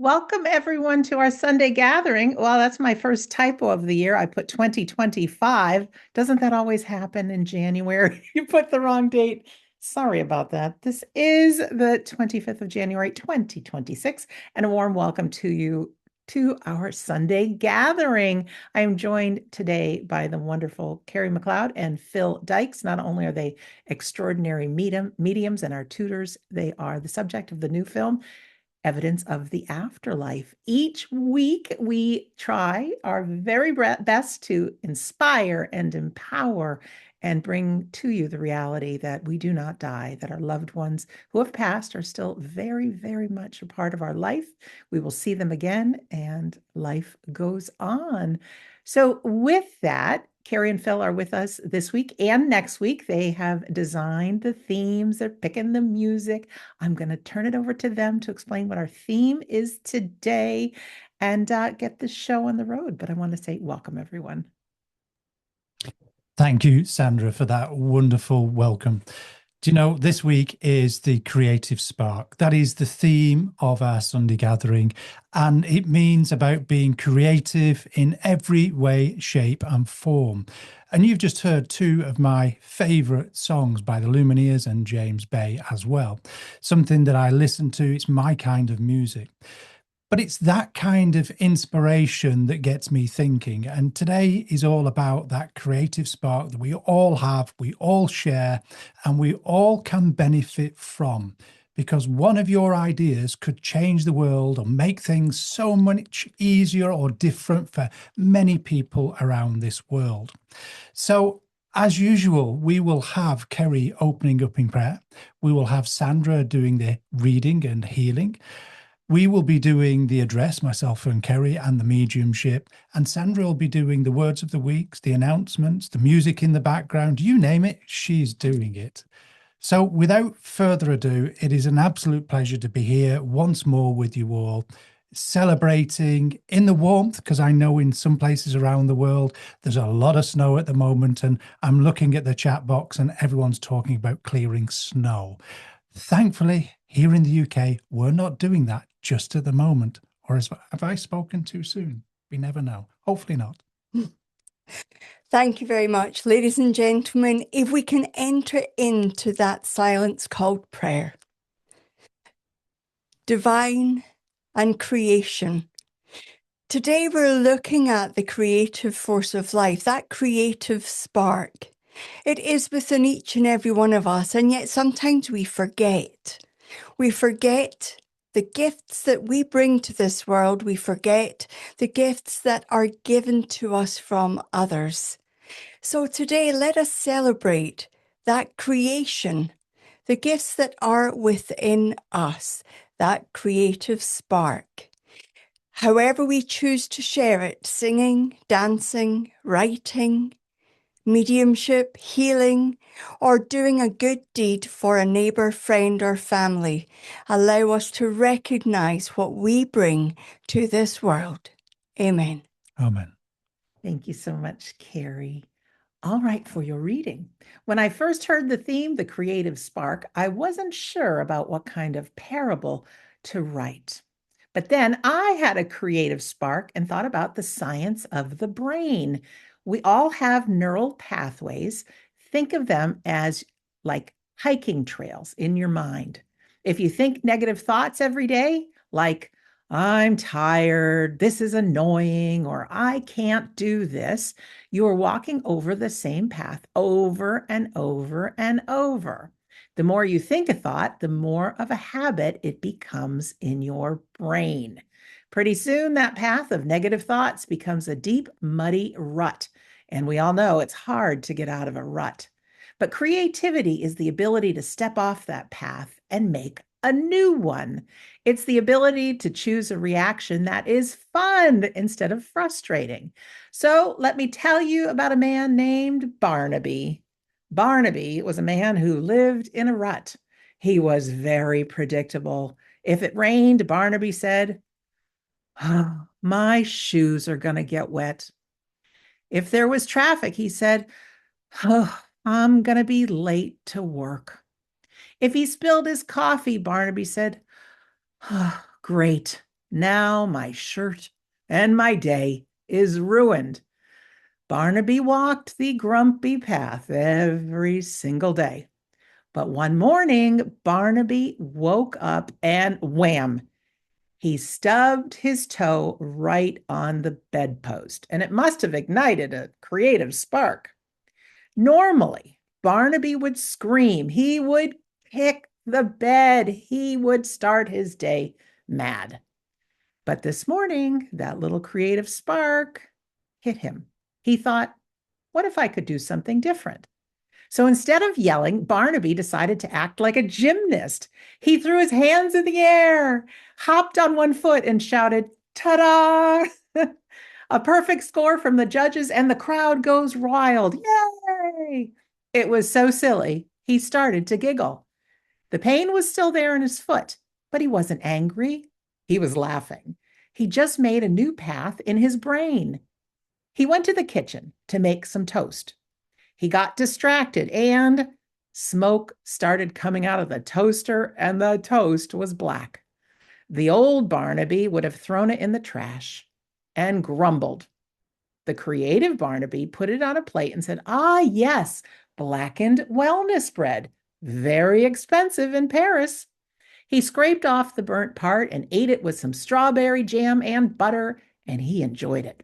Welcome everyone to our Sunday gathering. Well, that's my first typo of the year. I put 2025. Doesn't that always happen in January? You put the wrong date. Sorry about that. This is the 25th of January, 2026, and a warm welcome to you to our Sunday gathering. I am joined today by the wonderful Kerry McLeod and Phil Dykes. Not only are they extraordinary mediums and our tutors, they are the subject of the new film, Evidence of the Afterlife. Each week, we try our very best to inspire and empower and bring to you the reality that we do not die, that our loved ones who have passed are still very, very much a part of our life. We will see them again, and life goes on. So, with that, Kerry and Phil are with us this week and next week. They have designed the themes, they're picking the music. I'm going to turn it over to them to explain what our theme is today and get the show on the road. But I want to say welcome, everyone. Thank you, Sandra, for that wonderful welcome. Do you know, this week is the creative spark. That is the theme of our Sunday gathering. And it means about being creative in every way, shape, and form. And you've just heard two of my favourite songs by the Lumineers and James Bay as well. Something that I listen to, it's my kind of music. But it's that kind of inspiration that gets me thinking. And today is all about that creative spark that we all have, we all share, and we all can benefit from. Because one of your ideas could change the world or make things so much easier or different for many people around this world. So, as usual, we will have Kerry opening up in prayer. We will have Sandra doing the reading and healing. We will be doing the address, myself and Kerry, and the mediumship. And Sandra will be doing the words of the weeks, the announcements, the music in the background, you name it, she's doing it. So without further ado, it is an absolute pleasure to be here once more with you all, celebrating in the warmth, because I know in some places around the world, there's a lot of snow at the moment. And I'm looking at the chat box and everyone's talking about clearing snow. Thankfully, here in the UK, we're not doing that just at the moment. Or have I spoken too soon? We never know. Hopefully not. Thank you very much, ladies and gentlemen. If we can enter into that silence called prayer. Divine and creation. Today we're looking at the creative force of life, that creative spark. It is within each and every one of us, and yet sometimes we forget. We forget the gifts that we bring to this world. We forget the gifts that are given to us from others. So today, let us celebrate that creation, the gifts that are within us, that creative spark. However we choose to share it, singing, dancing, writing, mediumship, healing, or doing a good deed for a neighbour, friend, or family, allow us to recognize what we bring to this world. Amen. Amen. Thank you so much, Kerry. All right, for your reading. When I first heard the theme, the creative spark, I wasn't sure about what kind of parable to write. But then I had a creative spark and thought about the science of the brain. We all have neural pathways. Think of them as like hiking trails in your mind. If you think negative thoughts every day, like, I'm tired, this is annoying, or I can't do this, you are walking over the same path over and over and over. The more you think a thought, the more of a habit it becomes in your brain. Pretty soon, that path of negative thoughts becomes a deep, muddy rut. And we all know it's hard to get out of a rut. But creativity is the ability to step off that path and make a new one. It's the ability to choose a reaction that is fun instead of frustrating. So let me tell you about a man named Barnaby. Barnaby was a man who lived in a rut. He was very predictable. If it rained, Barnaby said, "Oh, my shoes are going to get wet." If there was traffic, he said, "Oh, I'm going to be late to work." If he spilled his coffee, Barnaby said, "Oh, great. Now my shirt and my day is ruined. Barnaby walked the grumpy path every single day. But one morning, Barnaby woke up and wham, he stubbed his toe right on the bedpost, and it must have ignited a creative spark. Normally, Barnaby would scream, he would kick the bed, he would start his day mad. But this morning, that little creative spark hit him. He thought, what if I could do something different? So instead of yelling, Barnaby decided to act like a gymnast. He threw his hands in the air, hopped on one foot, and shouted, ta-da! A perfect score from the judges, and the crowd goes wild. Yay! It was so silly, he started to giggle. The pain was still there in his foot, but he wasn't angry. He was laughing. He just made a new path in his brain. He went to the kitchen to make some toast. He got distracted and smoke started coming out of the toaster, and the toast was black. The old Barnaby would have thrown it in the trash and grumbled. The creative Barnaby put it on a plate and said, ah, yes, blackened wellness bread, very expensive in Paris. He scraped off the burnt part and ate it with some strawberry jam and butter, and he enjoyed it.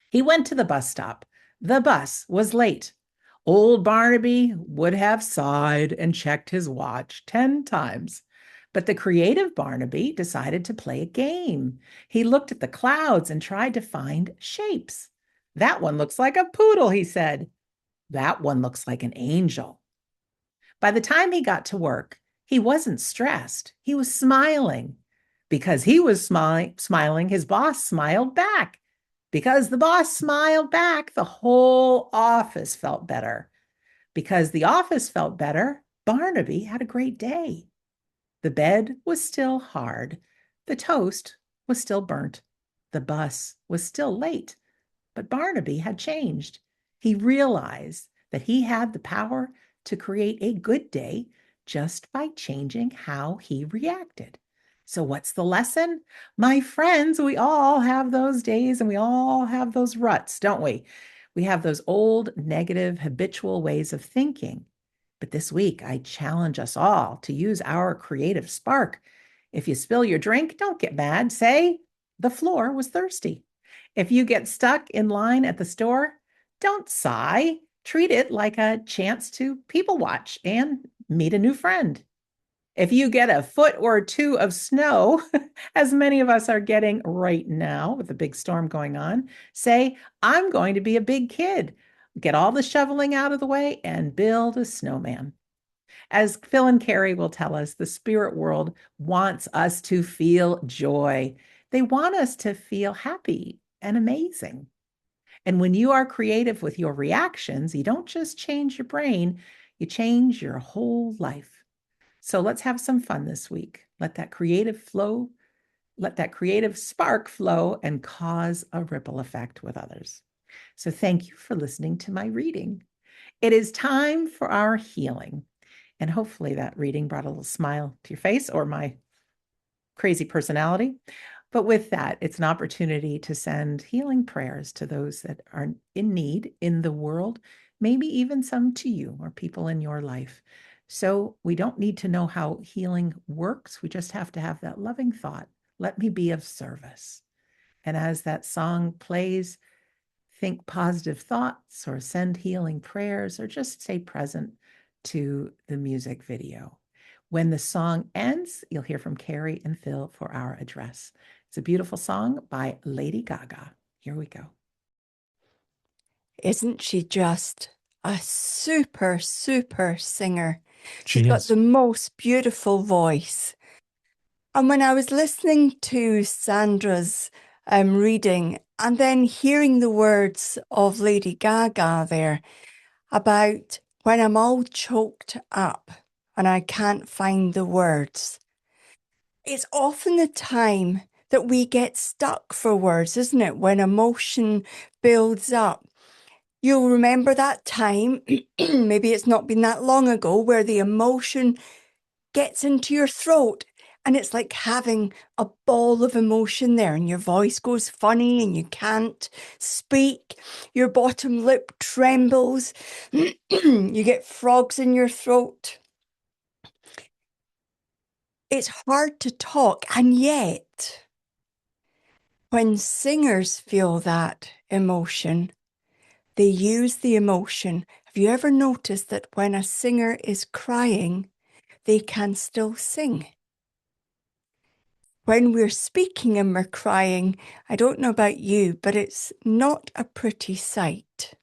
He went to the bus stop. The bus was late. Old Barnaby would have sighed and checked his watch 10 times. But the creative Barnaby decided to play a game. He looked at the clouds and tried to find shapes. That one looks like a poodle, he said. That one looks like an angel. By the time he got to work, he wasn't stressed. He was smiling. Because he was smiling, his boss smiled back. Because the boss smiled back, the whole office felt better. Because the office felt better, Barnaby had a great day. The bed was still hard. The toast was still burnt. The bus was still late. But Barnaby had changed. He realized that he had the power to create a good day just by changing how he reacted. So what's the lesson? My friends, we all have those days and we all have those ruts, don't we? We have those old, negative, habitual ways of thinking. But this week, I challenge us all to use our creative spark. If you spill your drink, don't get mad. Say, the floor was thirsty. If you get stuck in line at the store, don't sigh. Treat it like a chance to people watch and meet a new friend. If you get a foot or two of snow, as many of us are getting right now with the big storm going on, say, I'm going to be a big kid. Get all the shoveling out of the way and build a snowman. As Phil and Kerry will tell us, the spirit world wants us to feel joy. They want us to feel happy and amazing. And when you are creative with your reactions, you don't just change your brain, you change your whole life. So let's have some fun this week. Let that creative spark flow and cause a ripple effect with others. So thank you for listening to my reading. It is time for our healing. And hopefully that reading brought a little smile to your face or my crazy personality. But with that, it's an opportunity to send healing prayers to those that are in need in the world, maybe even some to you or people in your life. So we don't need to know how healing works. We just have to have that loving thought. Let me be of service. And as that song plays, think positive thoughts or send healing prayers or just stay present to the music video. When the song ends, you'll hear from Kerry and Phil for our address. It's a beautiful song by Lady Gaga. Here we go. Isn't she just a super, super singer? She She's got is. the most beautiful voice. And when I was listening to Sandra's reading and then hearing the words of Lady Gaga there about when I'm all choked up and I can't find the words, it's often the time that we get stuck for words, isn't it? When emotion builds up. You'll remember that time, maybe it's not been that long ago, where the emotion gets into your throat And it's like having a ball of emotion there, and your voice goes funny and you can't speak. Your bottom lip trembles. You get frogs in your throat. It's hard to talk, and yet, when singers feel that emotion, they use the emotion. Have you ever noticed that when a singer is crying, they can still sing? When we're speaking and we're crying, I don't know about you, but it's not a pretty sight.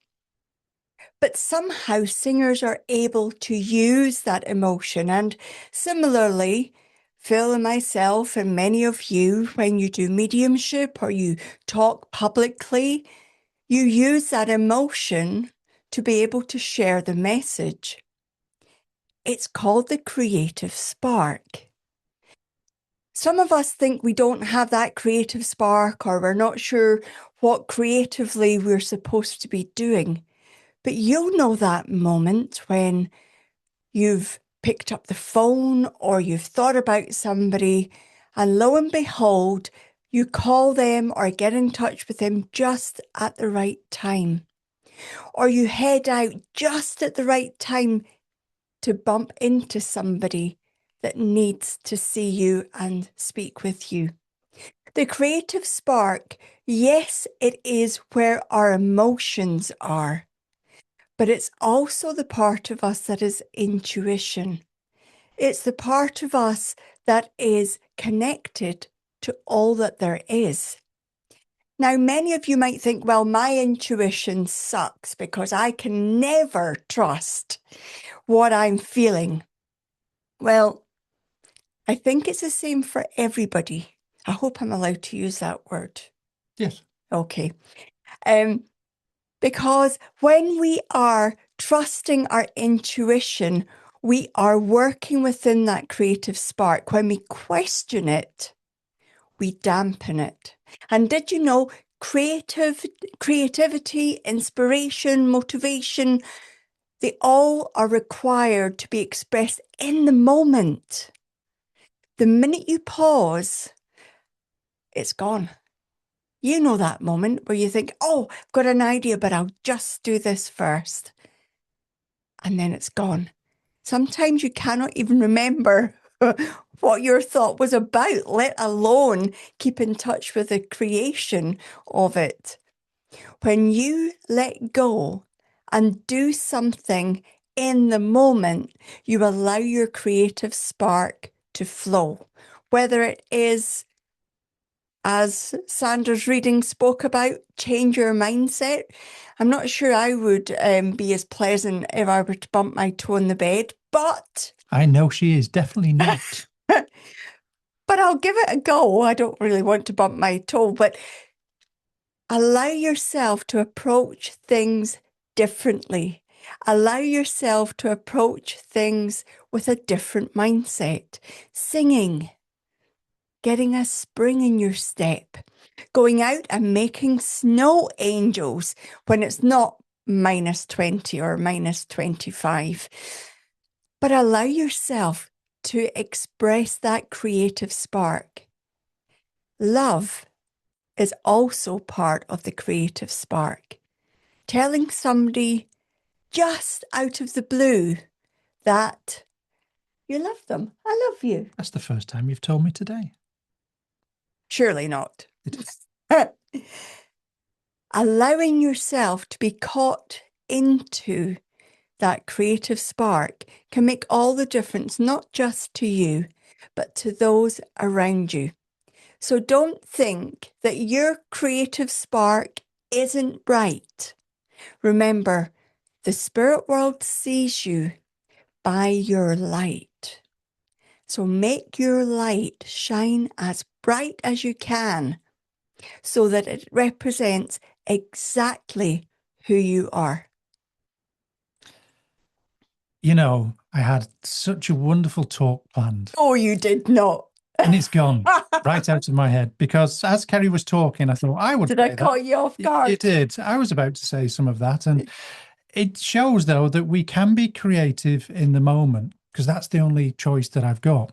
But somehow singers are able to use that emotion. And similarly, Phil and myself and many of you, when you do mediumship or you talk publicly, you use that emotion to be able to share the message. It's called the creative spark. Some of us think we don't have that creative spark, or we're not sure what creatively we're supposed to be doing. But you'll know that moment when you've picked up the phone or you've thought about somebody, and lo and behold, you call them or get in touch with them just at the right time. Or you head out just at the right time to bump into somebody that needs to see you and speak with you. The creative spark, yes, it is where our emotions are, but it's also the part of us that is intuition. It's the part of us that is connected to all that there is. Now, many of you might think, well, my intuition sucks because I can never trust what I'm feeling. Well, I think it's the same for everybody. I hope I'm allowed to use that word. Yes. Okay. Because when we are trusting our intuition, we are working within that creative spark. When we question it, we dampen it. And did you know creativity, inspiration, motivation, they all are required to be expressed in the moment. The minute you pause, it's gone. You know that moment where you think, oh, I've got an idea, but I'll just do this first. And then it's gone. Sometimes you cannot even remember what your thought was about, let alone keep in touch with the creation of it. When you let go and do something in the moment, you allow your creative spark to flow. Whether it is, as Sandra's reading spoke about, change your mindset. I'm not sure I would be as pleasant if I were to bump my toe in the bed, but I know she is, definitely not. but I'll give it a go. I don't really want to bump my toe, but allow yourself to approach things differently. Allow yourself to approach things with a different mindset. Singing, getting a spring in your step, going out and making snow angels when it's not -20 or -25. But allow yourself to express that creative spark. Love is also part of the creative spark. Telling somebody just out of the blue that you love them. I love you. That's the first time you've told me today. Surely not. It is. Allowing yourself to be caught into that creative spark can make all the difference, not just to you, but to those around you. So don't think that your creative spark isn't bright. Remember, the spirit world sees you by your light. So make your light shine as bright as you can so that it represents exactly who you are. You know, I had such a wonderful talk planned. Oh, you did not. And it's gone right out of my head because as Kerry was talking, I thought I would. Did I caught you off guard? You did. I was about to say some of that. And it shows, though, that we can be creative in the moment because that's the only choice that I've got.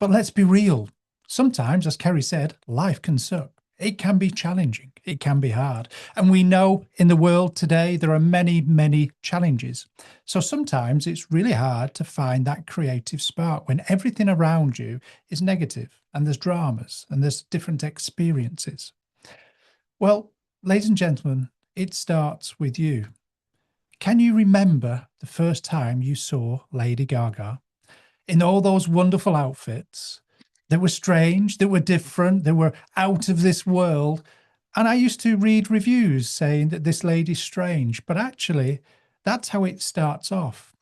But let's be real. Sometimes, as Kerry said, life can suck. It can be challenging. It can be hard. And we know in the world today, there are many, many challenges. So sometimes it's really hard to find that creative spark when everything around you is negative and there's dramas and there's different experiences. Well, ladies and gentlemen, it starts with you. Can you remember the first time you saw Lady Gaga in all those wonderful outfits that were strange, that were different, that were out of this world? And I used to read reviews saying that this lady's strange, but actually, that's how it starts off.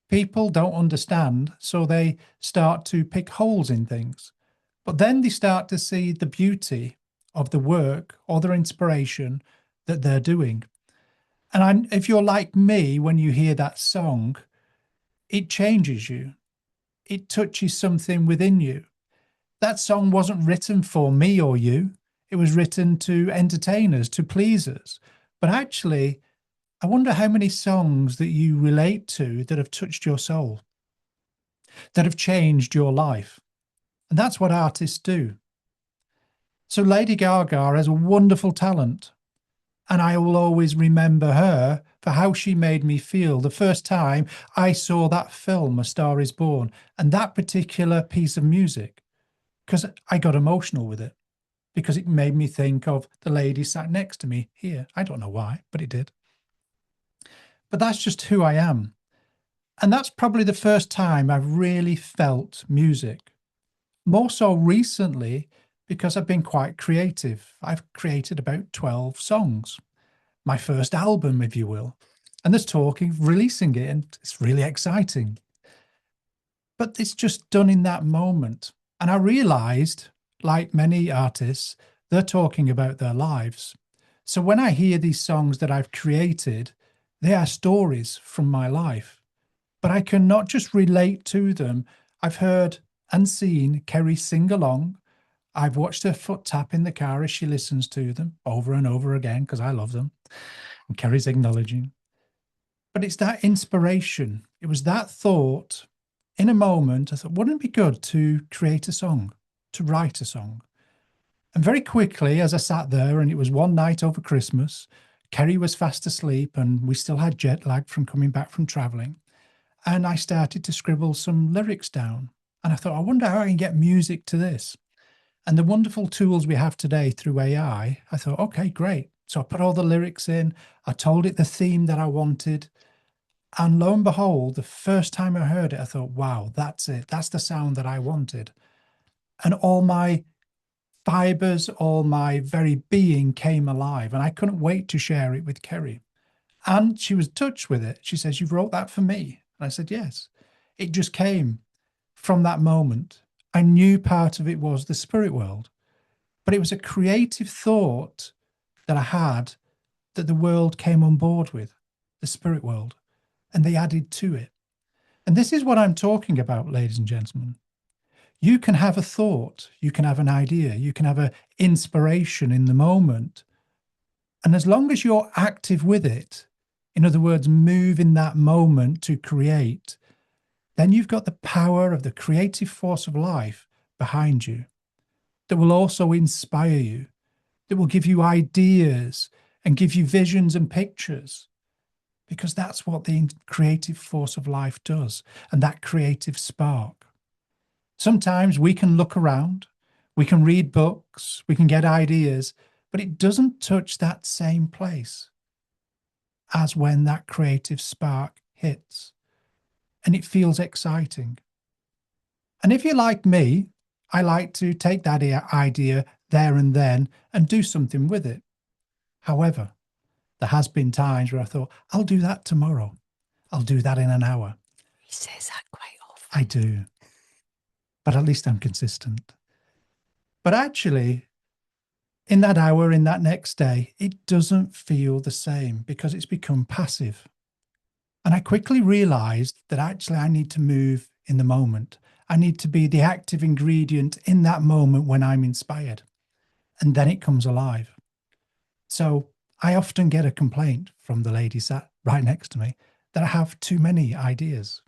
People don't understand, so they start to pick holes in things. But then they start to see the beauty of the work or their inspiration that they're doing. And if you're like me, when you hear that song, it changes you. It touches something within you. That song wasn't written for me or you. It was written to entertain us, to please us. But actually, I wonder how many songs that you relate to that have touched your soul, that have changed your life. And that's what artists do. So Lady Gaga has a wonderful talent. And I will always remember her for how she made me feel the first time I saw that film, A Star is Born, and that particular piece of music, because I got emotional with it, because it made me think of the lady sat next to me here. I don't know why, but it did. But that's just who I am. And that's probably the first time I've really felt music. More so recently, because I've been quite creative. I've created about 12 songs, my first album, if you will. And there's talking, releasing it, and it's really exciting. But it's just done in that moment. And I realized, like many artists, they're talking about their lives. So when I hear these songs that I've created, they are stories from my life. But I can not just relate to them. I've heard and seen Kerry sing along. I've watched her foot tap in the car as she listens to them over and over again because I love them. And Kerry's acknowledging. But it's that inspiration. It was that thought in a moment. I thought, wouldn't it be good to create a song, to write a song? And very quickly, as I sat there, and it was one night over Christmas, Kerry was fast asleep and we still had jet lag from coming back from traveling. And I started to scribble some lyrics down. And I thought, I wonder how I can get music to this. And the wonderful tools we have today through AI, I thought, okay, great. So I put all the lyrics in, I told it the theme that I wanted. And lo and behold, the first time I heard it, I thought, wow, that's it. That's the sound that I wanted. And all my fibers, all my very being came alive. And I couldn't wait to share it with Kerry. And she was touched with it. She says, you wrote that for me. And I said, yes. It just came from that moment. I knew part of it was the spirit world, but it was a creative thought that I had that the world came on board with, the spirit world, and they added to it. And this is what I'm talking about, ladies and gentlemen. You can have a thought, you can have an idea, you can have an inspiration in the moment. And as long as you're active with it, in other words, move in that moment to create, then you've got the power of the creative force of life behind you that will also inspire you, that will give you ideas and give you visions and pictures, because that's what the creative force of life does, and that creative spark. Sometimes we can look around, we can read books, we can get ideas, but it doesn't touch that same place as when that creative spark hits. And it feels exciting. And if you're like me, I like to take that idea there and then and do something with it. However, there has been times where I thought, I'll do that tomorrow. I'll do that in an hour. He says that quite often. I do. But at least I'm consistent. But actually, in that hour, in that next day, it doesn't feel the same because it's become passive. And I quickly realized that actually I need to move in the moment. I need to be the active ingredient in that moment when I'm inspired. And then it comes alive. So I often get a complaint from the lady sat right next to me that I have too many ideas.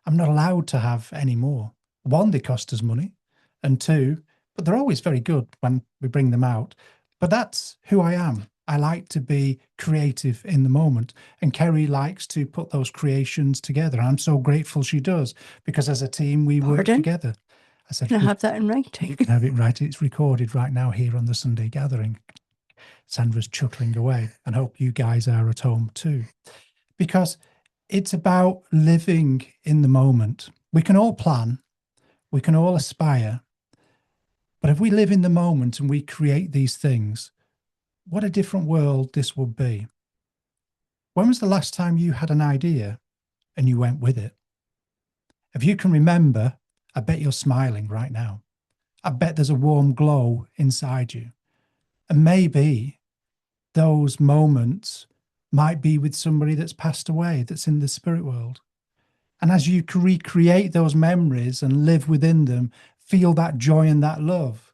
I'm not allowed to have any more. One, they cost us money. and two, but they're always very good when we bring them out. But that's who I am. I like to be creative in the moment. And Kerry likes to put those creations together. I'm so grateful she does, because as a team, we work Pardon? together. I said, Can I we have that in writing? you can have it right. It's recorded right now here on the Sunday gathering. Sandra's chuckling away, and hope you guys are at home too, because it's about living in the moment. We can all plan, we can all aspire, but if we live in the moment and we create these things, what a different world this would be. When was the last time you had an idea and you went with it? If you can remember, I bet you're smiling right now. I bet there's a warm glow inside you. And maybe those moments might be with somebody that's passed away, that's in the spirit world. And as you recreate those memories and live within them, feel that joy and that love,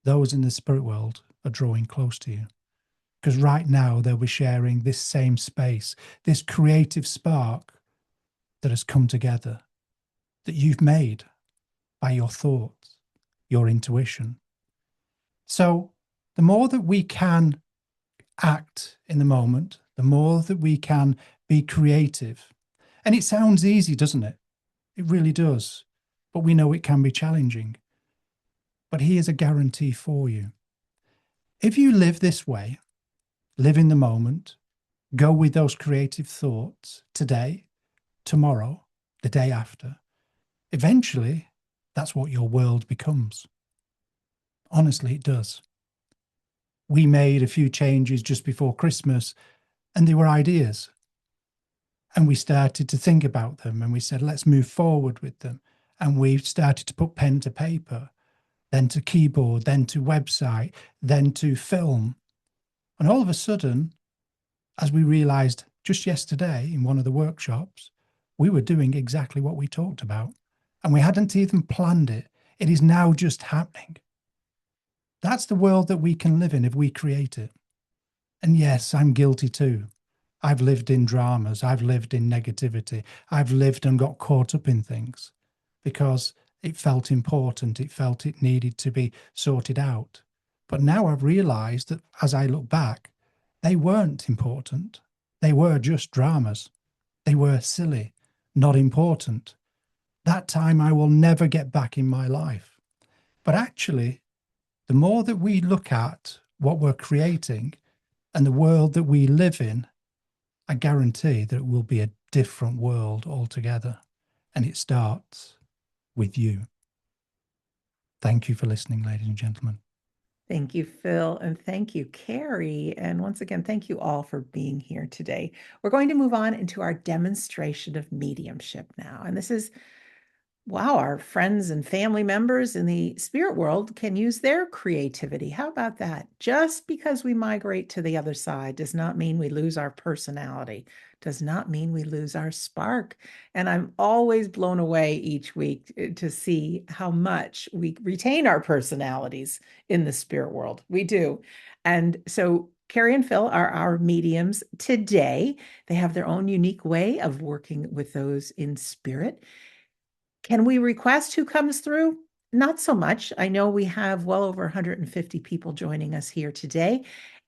those in the spirit world are drawing close to you. Because right now they'll be sharing this same space, this creative spark that has come together, that you've made by your thoughts, your intuition. So the more that we can act in the moment, the more that we can be creative. And it sounds easy, doesn't it? It really does. But we know it can be challenging. But here's a guarantee for you. If you live this way, live in the moment, go with those creative thoughts today, tomorrow, the day after, eventually that's what your world becomes. Honestly, it does. We made a few changes just before Christmas, and they were ideas. And we started to think about them, and we said, let's move forward with them. And we started to put pen to paper, then to keyboard, then to website, then to film. And all of a sudden, as we realized just yesterday in one of the workshops, we were doing exactly what we talked about. And we hadn't even planned it. It is now just happening. That's the world that we can live in if we create it. And yes, I'm guilty too. I've lived in dramas. I've lived in negativity. I've lived and got caught up in things because it felt important. It felt it needed to be sorted out. But now I've realized that as I look back, they weren't important. They were just dramas. They were silly, not important. That time I will never get back in my life. But actually, the more that we look at what we're creating and the world that we live in, I guarantee that it will be a different world altogether. And it starts with you. Thank you for listening, ladies and gentlemen. Thank you, Phil, and thank you, Kerry. And once again, thank you all for being here today. We're going to move on into our demonstration of mediumship now. And this is wow, our friends and family members in the spirit world can use their creativity. How about that? Just because we migrate to the other side does not mean we lose our personality, does not mean we lose our spark. And I'm always blown away each week to see how much we retain our personalities in the spirit world. We do. And so Kerry and Phil are our mediums today. They have their own unique way of working with those in spirit. Can we request who comes through? Not so much. I know we have well over 150 people joining us here today,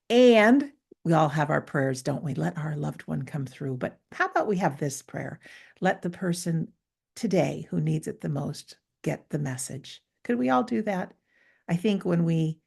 and we all have our prayers, don't we? Let our loved one come through. But how about we have this prayer? Let the person today who needs it the most get the message. Could we all do that? I think when we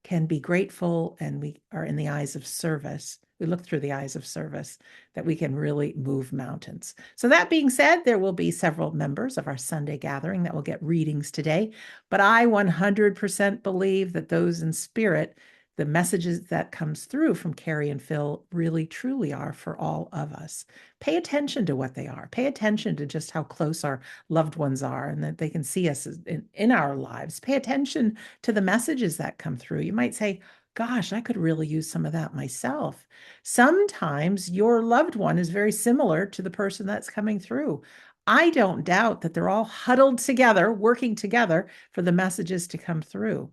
can be grateful and we are in the eyes of service, we look through the eyes of service, that we can really move mountains. So that being said, there will be several members of our Sunday gathering that will get readings today, but I 100% believe that those in spirit, the messages that comes through from Kerry and Phil really truly are for all of us. Pay attention to what they are. Pay attention to just how close our loved ones are and that they can see us in our lives. Pay attention to the messages that come through. You might say, gosh, I could really use some of that myself. Sometimes your loved one is very similar to the person that's coming through. I don't doubt that they're all huddled together, working together for the messages to come through.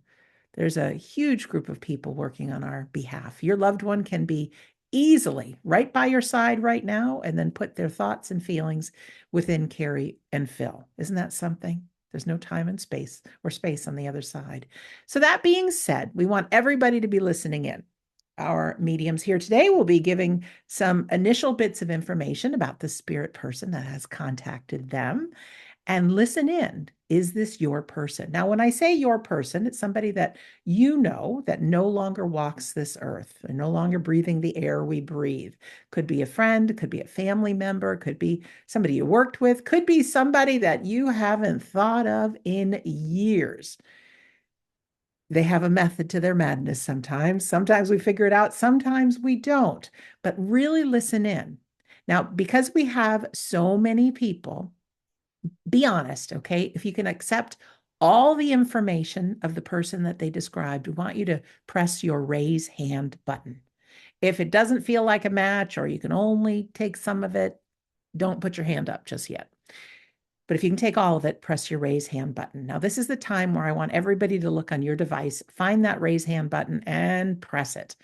There's a huge group of people working on our behalf. Your loved one can be easily right by your side right now and then put their thoughts and feelings within Kerry and Phil. Isn't that something? There's no time and space or space on the other side. So that being said, we want everybody to be listening in. Our mediums here today will be giving some initial bits of information about the spirit person that has contacted them. And listen in. Is this your person? Now, when I say your person, it's somebody that you know that no longer walks this earth. They're no longer breathing the air we breathe. Could be a friend, could be a family member, could be somebody you worked with, could be somebody that you haven't thought of in years. They have a method to their madness sometimes. Sometimes we figure it out, sometimes we don't. But really listen in. Now, because we have so many people, be honest, okay? If you can accept all the information of the person that they described, we want you to press your raise hand button. If it doesn't feel like a match or you can only take some of it, don't put your hand up just yet. But if you can take all of it, press your raise hand button. Now, this is the time where I want everybody to look on your device, find that raise hand button and press it.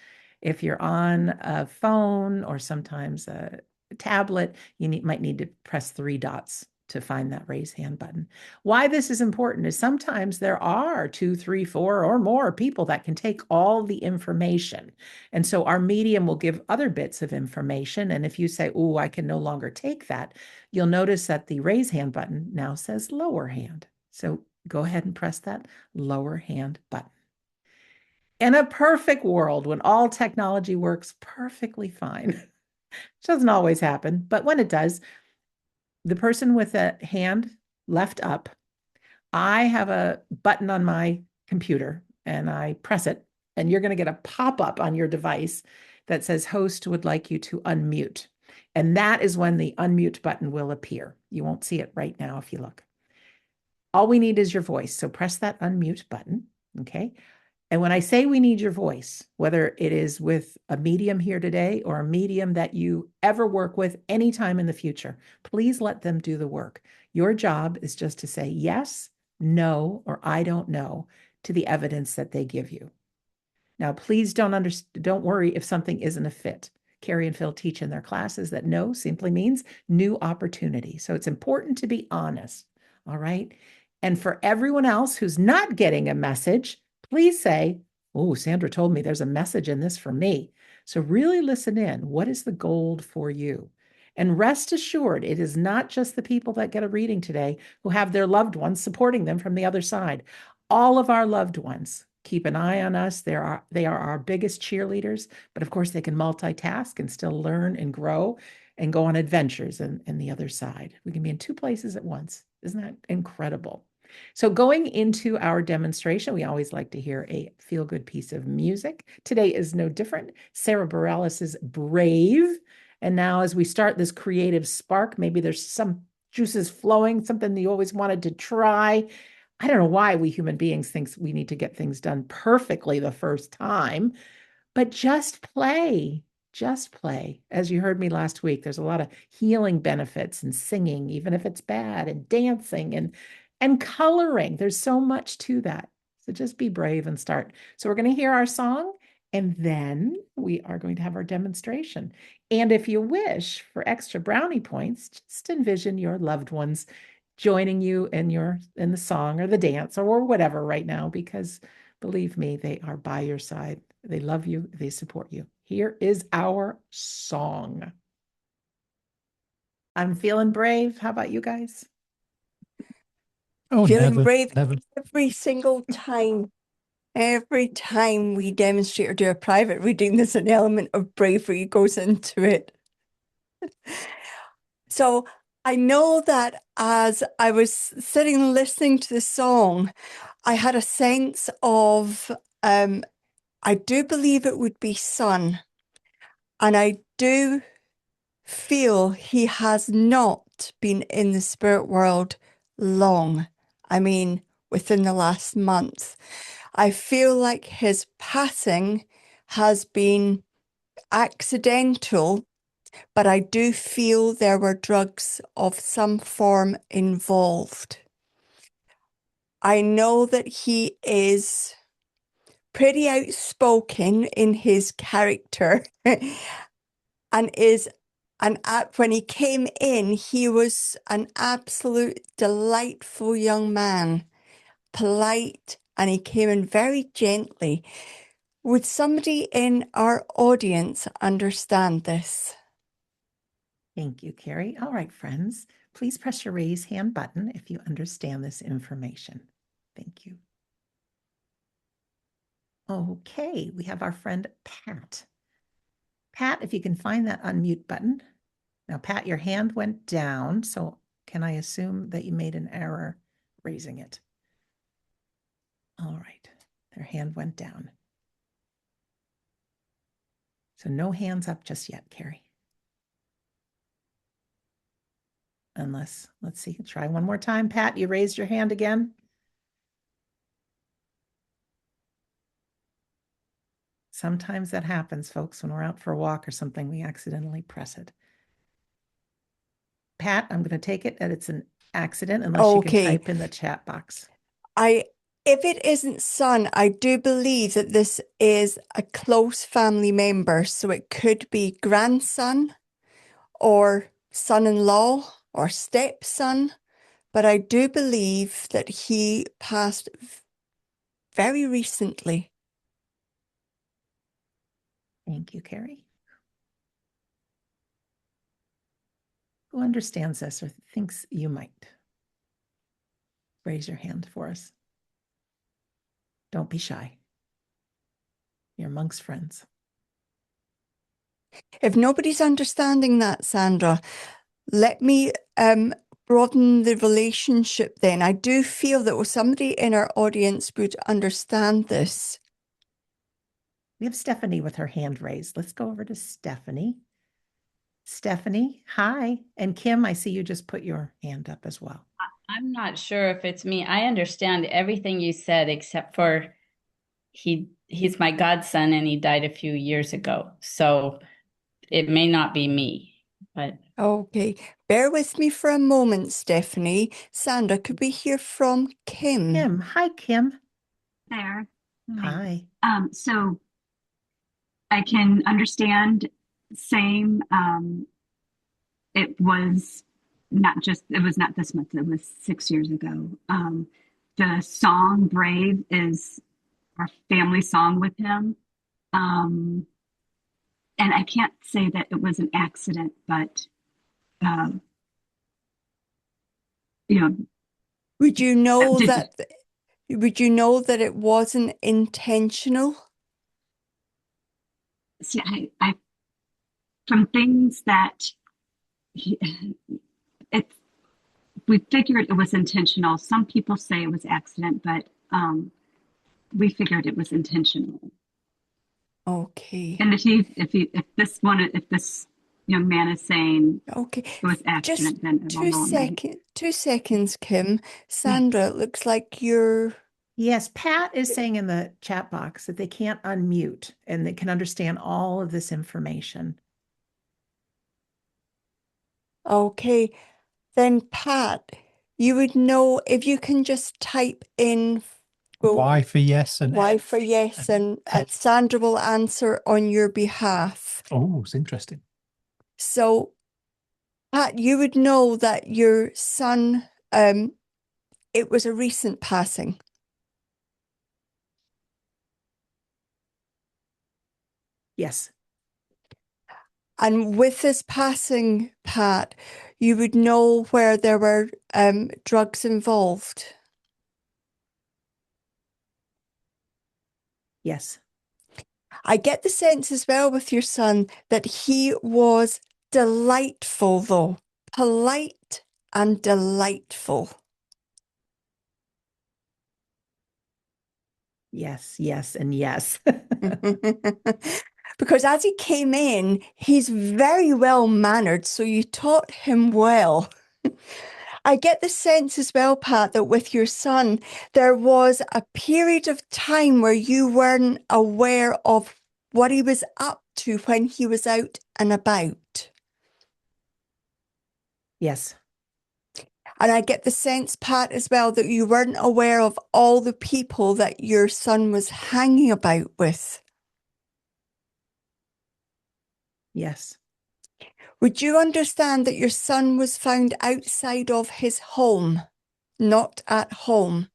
If you're on a phone or sometimes a tablet, you might need to press 3 dots to find that raise hand button. Why this is important is sometimes there are 2, 3, 4, or more people that can take all the information. And so our medium will give other bits of information. And if you say, oh, I can no longer take that, you'll notice that the raise hand button now says lower hand. So go ahead and press that lower hand button. In a perfect world, when all technology works perfectly fine, it doesn't always happen, but when it does, the person with a hand left up, I have a button on my computer and I press it, and you're going to get a pop-up on your device that says host would like you to unmute. And that is when the unmute button will appear. You won't see it right now if you look. All we need is your voice. So press that unmute button, okay? And when I say we need your voice, whether it is with a medium here today or a medium that you ever work with anytime in the future, please let them do the work. Your job is just to say yes, no, or I don't know to the evidence that they give you. Now, please don't worry if something isn't a fit. Kerry and Phil teach in their classes that no simply means new opportunity. So it's important to be honest, all right? And for everyone else who's not getting a message, please say, oh, Sandra told me there's a message in this for me. So really listen in. What is the gold for you? And rest assured, it is not just the people that get a reading today who have their loved ones supporting them from the other side. All of our loved ones keep an eye on us. They are our biggest cheerleaders, but of course they can multitask and still learn and grow and go on adventures in the other side. We can be in 2 places at once. Isn't that incredible? So going into our demonstration, we always like to hear a feel-good piece of music. Today is no different. Sarah Bareilles' Brave. And now as we start this creative spark, maybe there's some juices flowing, something that you always wanted to try. I don't know why we human beings think we need to get things done perfectly the first time, but just play. Just play. As you heard me last week, there's a lot of healing benefits in singing, even if it's bad, and dancing and coloring. There's so much to that. So just be brave and start. So we're going to hear our song, and then we are going to have our demonstration. And if you wish for extra brownie points, just envision your loved ones joining you in the song or the dance or whatever right now, because believe me, they are by your side. They love you. They support you. Here is our song. I'm feeling brave. How about you guys? Oh, Feeling never, brave never. every single time. Every time we demonstrate or do a private reading, there's an element of bravery goes into it. So I know that as I was sitting listening to the song, I had a sense of, I do believe it would be sun. And I do feel he has not been in the spirit world long. I mean, within the last month. I feel like his passing has been accidental, but I do feel there were drugs of some form involved. I know that he is pretty outspoken in his character and is And when he came in, he was an absolute delightful young man, polite, and he came in very gently. Would somebody in our audience understand this? Thank you, Kerry. All right, friends, please press your raise hand button if you understand this information. Thank you. Okay, we have our friend Pat. Pat, if you can find that unmute button. Now, Pat, your hand went down, so can I assume that you made an error raising it? All right, their hand went down. So no hands up just yet, Kerry. Unless, let's see, try one more time. Pat, you raised your hand again. Sometimes that happens, folks, when we're out for a walk or something, we accidentally press it. Pat, I'm going to take it that it's an accident unless you can type in the chat box. If it isn't son, I do believe that this is a close family member. So it could be grandson or son-in-law or stepson. But I do believe that he passed very recently. Thank you, Kerry. Who understands this or thinks you might? Raise your hand for us. Don't be shy. You're amongst friends. If nobody's understanding that, Sandra, let me broaden the relationship then. I do feel that somebody in our audience would understand this. We have Stephanie with her hand raised. Let's go over to Stephanie. Stephanie, hi. And Kim, I see you just put your hand up as well. I'm not sure if it's me. I understand everything you said except for he's my godson and he died a few years ago. So it may not be me, but okay. Bear with me for a moment, Stephanie. Sandra, could we hear from Kim? Kim, hi, Kim. There. Hi. So I can understand same. It was not this month, it was 6 years ago. The song Brave is our family song with him. And I can't say that it was an accident, but would you know that it wasn't intentional? See, I from things that we figured it was intentional. Some people say it was accident, but we figured it was intentional. Okay. And if this young man is saying okay, it was accident, then two seconds, Kim. Sandra, it looks like you're. Yes, Pat is saying in the chat box that they can't unmute and they can understand all of this information. Okay, then Pat, you would know if you can just type in Y for yes and Y for yes, and Sandra will answer on your behalf. Oh, it's interesting. So, Pat, you would know that your son, it was a recent passing. Yes. And with this passing, Pat, you would know where there were drugs involved. Yes. I get the sense as well with your son that he was delightful, though. Polite and delightful. Yes, yes, and yes. Because as he came in, he's very well mannered, so you taught him well. I get the sense as well, Pat, that with your son, there was a period of time where you weren't aware of what he was up to when he was out and about. Yes. And I get the sense, Pat, as well, that you weren't aware of all the people that your son was hanging about with. Yes. Would you understand that your son was found outside of his home, not at home?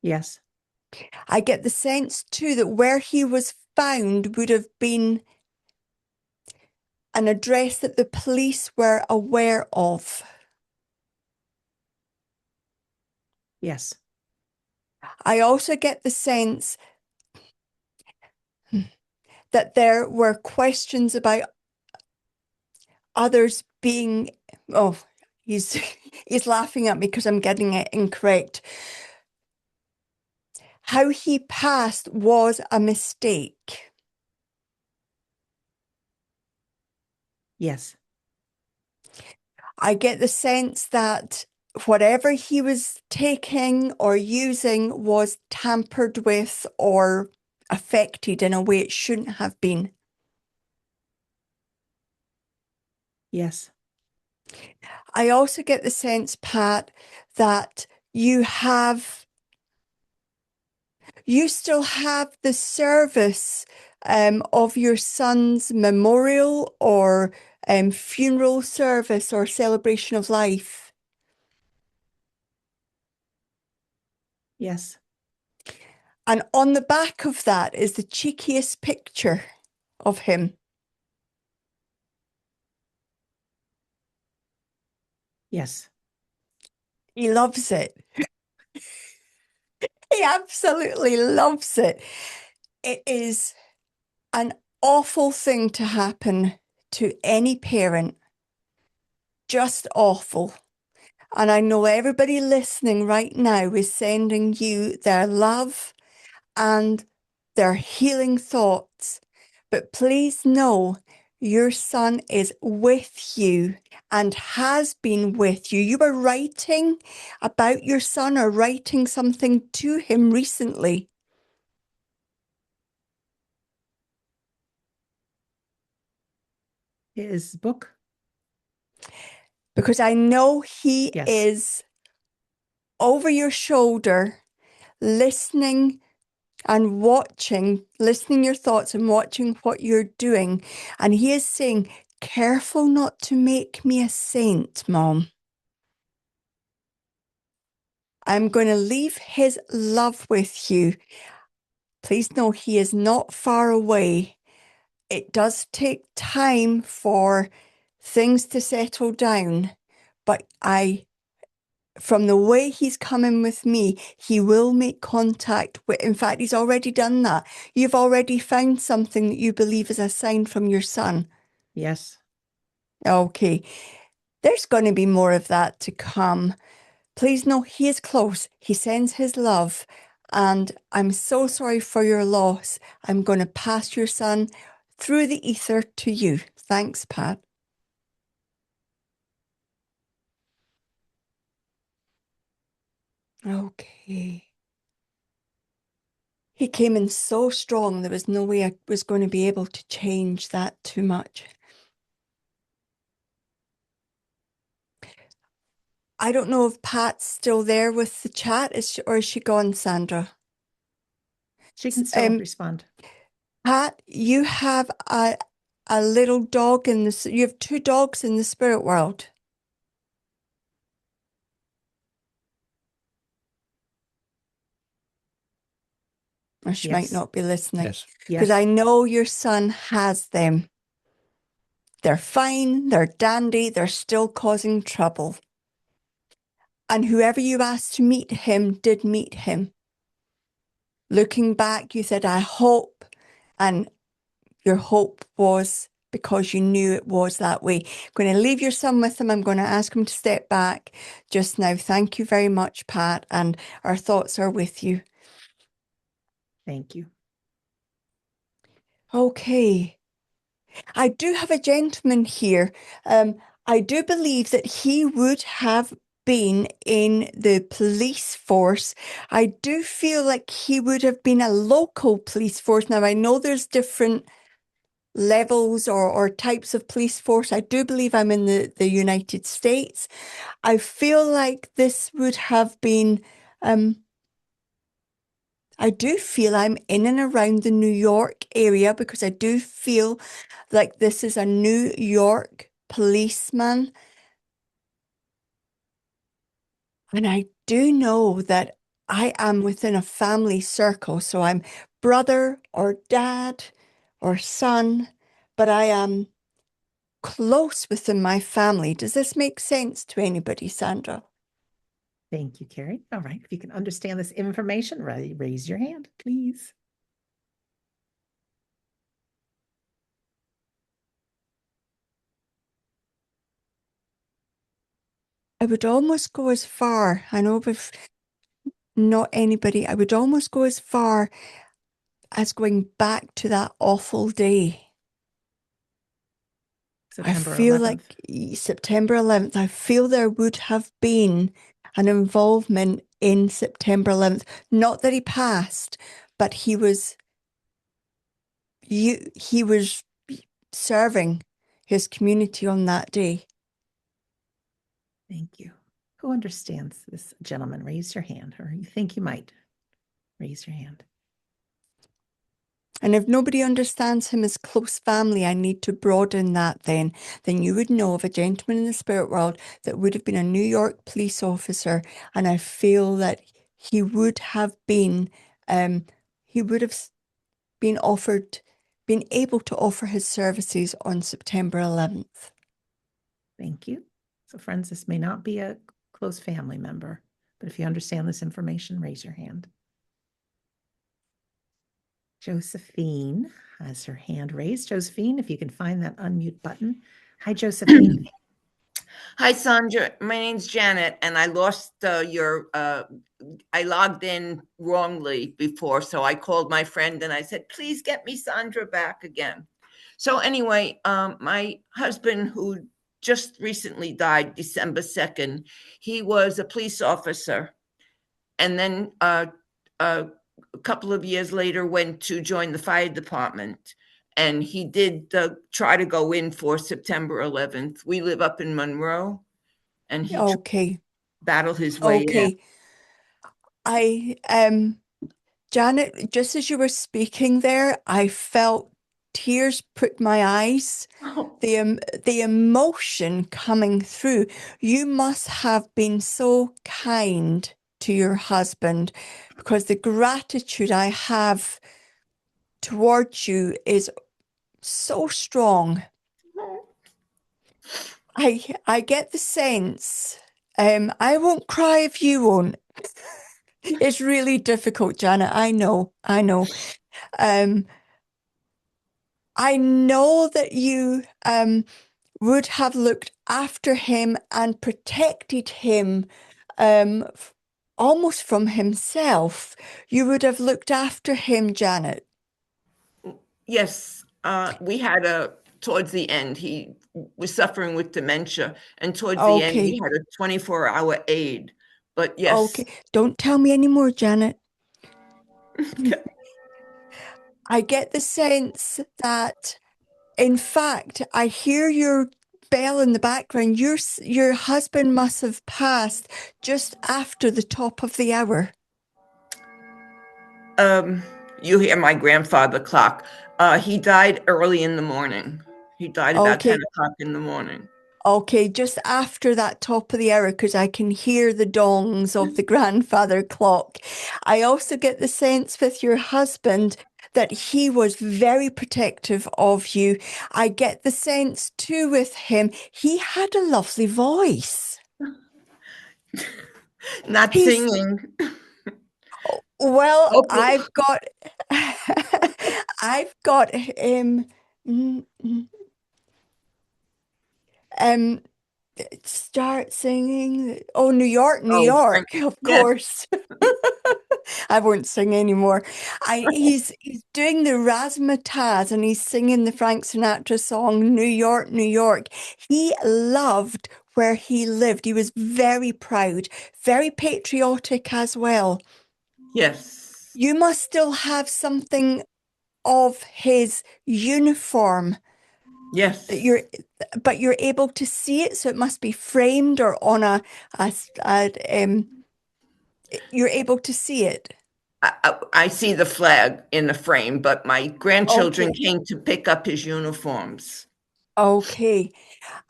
Yes. I get the sense too that where he was found would have been an address that the police were aware of. Yes. I also get the sense that there were questions about others being, oh, he's laughing at me because I'm getting it incorrect. How he passed was a mistake. Yes. I get the sense that whatever he was taking or using was tampered with or affected in a way it shouldn't have been. Yes. I also get the sense, Pat, that you still have the service of your son's memorial or funeral service or celebration of life. Yes. And on the back of that is the cheekiest picture of him. Yes. He loves it. He absolutely loves it. It is an awful thing to happen to any parent. Just awful. And I know everybody listening right now is sending you their love and their healing thoughts. But please know your son is with you and has been with you. You were writing about your son or writing something to him recently. His book? Because I know he Yes. is over your shoulder, listening and watching, listening your thoughts and watching what you're doing. And he is saying, careful not to make me a saint, Mom. I'm going to leave his love with you. Please know he is not far away. It does take time for things to settle down, but from the way he's coming with me, he will make contact with, in fact, he's already done that. You've already found something that you believe is a sign from your son. Yes. Okay. There's going to be more of that to come. Please know he is close. He sends his love. And I'm so sorry for your loss. I'm going to pass your son through the ether to you. Thanks, Pat. Okay. He came in so strong, there was no way I was going to be able to change that too much. I don't know if Pat's still there with the chat, or is she gone, Sandra? She can still respond. Pat, you have a little dog in this. You have two dogs in the spirit world. Or she might Yes. not be listening. Yes. Because Yes. I know your son has them. They're fine, they're dandy, they're still causing trouble. And whoever you asked to meet him did meet him. Looking back, you said, I hope, and your hope was because you knew it was that way. I'm going to leave your son with him. I'm going to ask him to step back just now. Thank you very much, Pat, and our thoughts are with you. Thank you. Okay. I do have a gentleman here. I do believe that he would have been in the police force. I do feel like he would have been a local police force. Now, I know there's different levels or types of police force. I do believe I'm in the United States. I feel like this would have been, I do feel I'm in and around the New York area because I do feel like this is a New York policeman. And I do know that I am within a family circle. So I'm brother or dad or son, but I am close within my family. Does this make sense to anybody, Sandra? Thank you, Kerry. All right. If you can understand this information, raise your hand, please. I would almost go as far, I know if not anybody, I would almost go as far as going back to that awful day. I September feel 11th. like September 11th, I feel there would have been an involvement in September 11th. Not that he passed, but he was serving his community on that day. Thank you. Who understands this gentleman? Raise your hand, or you think you might. Raise your hand. And if nobody understands him as close family, I need to broaden that then. Then you would know of a gentleman in the spirit world that would have been a New York police officer. And I feel that he would have been, he would have been able to offer his services on September 11th. Thank you. So friends, this may not be a close family member, but if you understand this information, raise your hand. Josephine has her hand raised. Josephine, if you can find that unmute button. Hi, Josephine. Hi, Sandra. My name's Janet, and I lost I logged in wrongly before, so I called my friend and I said, please get me Sandra back again. So anyway, my husband, who just recently died December 2nd, he was a police officer, and then a couple of years later went to join the fire department. And he did try to go in for September 11th. We live up in Monroe, and he battled his way in. Janet, just as you were speaking there, I felt tears prick my eyes. Oh. The emotion coming through. You must have been so kind to your husband, because the gratitude I have towards you is so strong. I get the sense, I won't cry if you won't. It's really difficult, Janet. I know. I know that you would have looked after him and protected him almost from himself. You would have looked after him, Janet. Yes, we had towards the end, he was suffering with dementia, and towards the end, we had a 24-hour aide. But yes. Okay, don't tell me anymore, Janet. I get the sense that, in fact, I hear your bell in the background. Your husband must have passed just after the top of the hour. You hear my grandfather clock. He died early in the morning. He died about 10 o'clock in the morning. Okay, just after that top of the hour, because I can hear the dongs of the grandfather clock. I also get the sense with your husband that he was very protective of you. I get the sense too with him, he had a lovely voice. Not singing. Well, I've got start singing. Oh, New York, of course. I won't sing anymore. He's doing the razzmatazz and he's singing the Frank Sinatra song, New York, New York. He loved where he lived. He was very proud, very patriotic as well. Yes. You must still have something of his uniform. Yes. But you're able to see it, so it must be framed or on you're able to see it. I see the flag in the frame, but my grandchildren Okay. came to pick up his uniforms. Okay.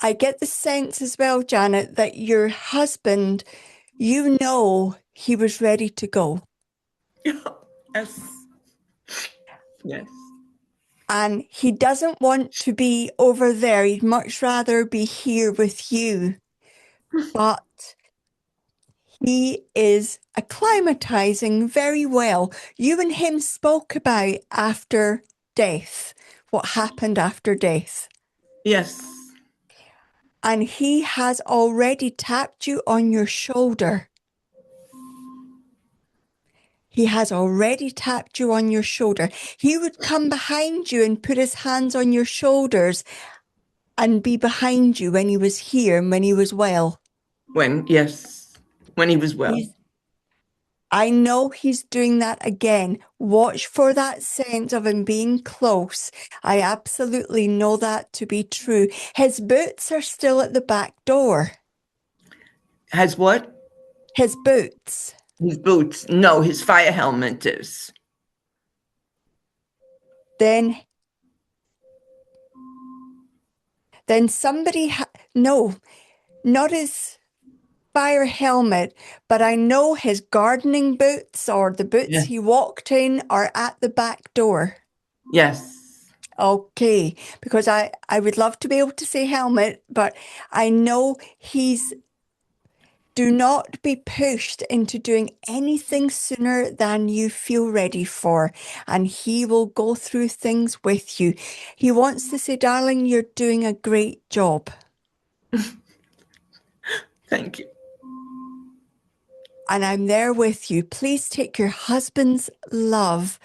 I get the sense as well, Janet, that your husband, you know, he was ready to go. Yes. Yes. And he doesn't want to be over there. He'd much rather be here with you. But he is acclimatizing very well. You and him spoke about after death, what happened after death. Yes. And he has already tapped you on your shoulder. He has already tapped you on your shoulder. He would come behind you and put his hands on your shoulders and be behind you when he was here and when he was well. When he was well. I know he's doing that again. Watch for that sense of him being close. I absolutely know that to be true. His boots are still at the back door. Has what? His boots. His boots. No, his fire helmet is. Then somebody, no, not his fire helmet, but I know his gardening boots or the boots Yes. he walked in are at the back door. Yes. Okay, because I would love to be able to say helmet, but I know he's do not be pushed into doing anything sooner than you feel ready for, and he will go through things with you. He wants to say, darling, you're doing a great job. Thank you. And I'm there with you. Please take your husband's love.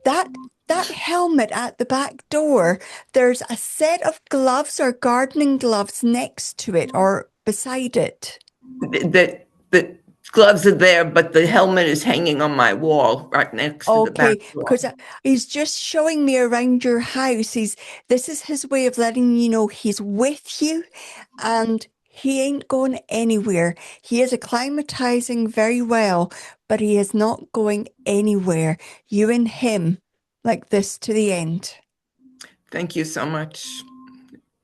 That helmet at the back door, there's a set of gloves or gardening gloves next to it or beside it. The gloves are there, but the helmet is hanging on my wall right next to the back Okay, door. because he's just showing me around your house. This is his way of letting you know he's with you and he ain't going anywhere. He is acclimatizing very well, but he is not going anywhere. You and him, like this to the end. Thank you so much.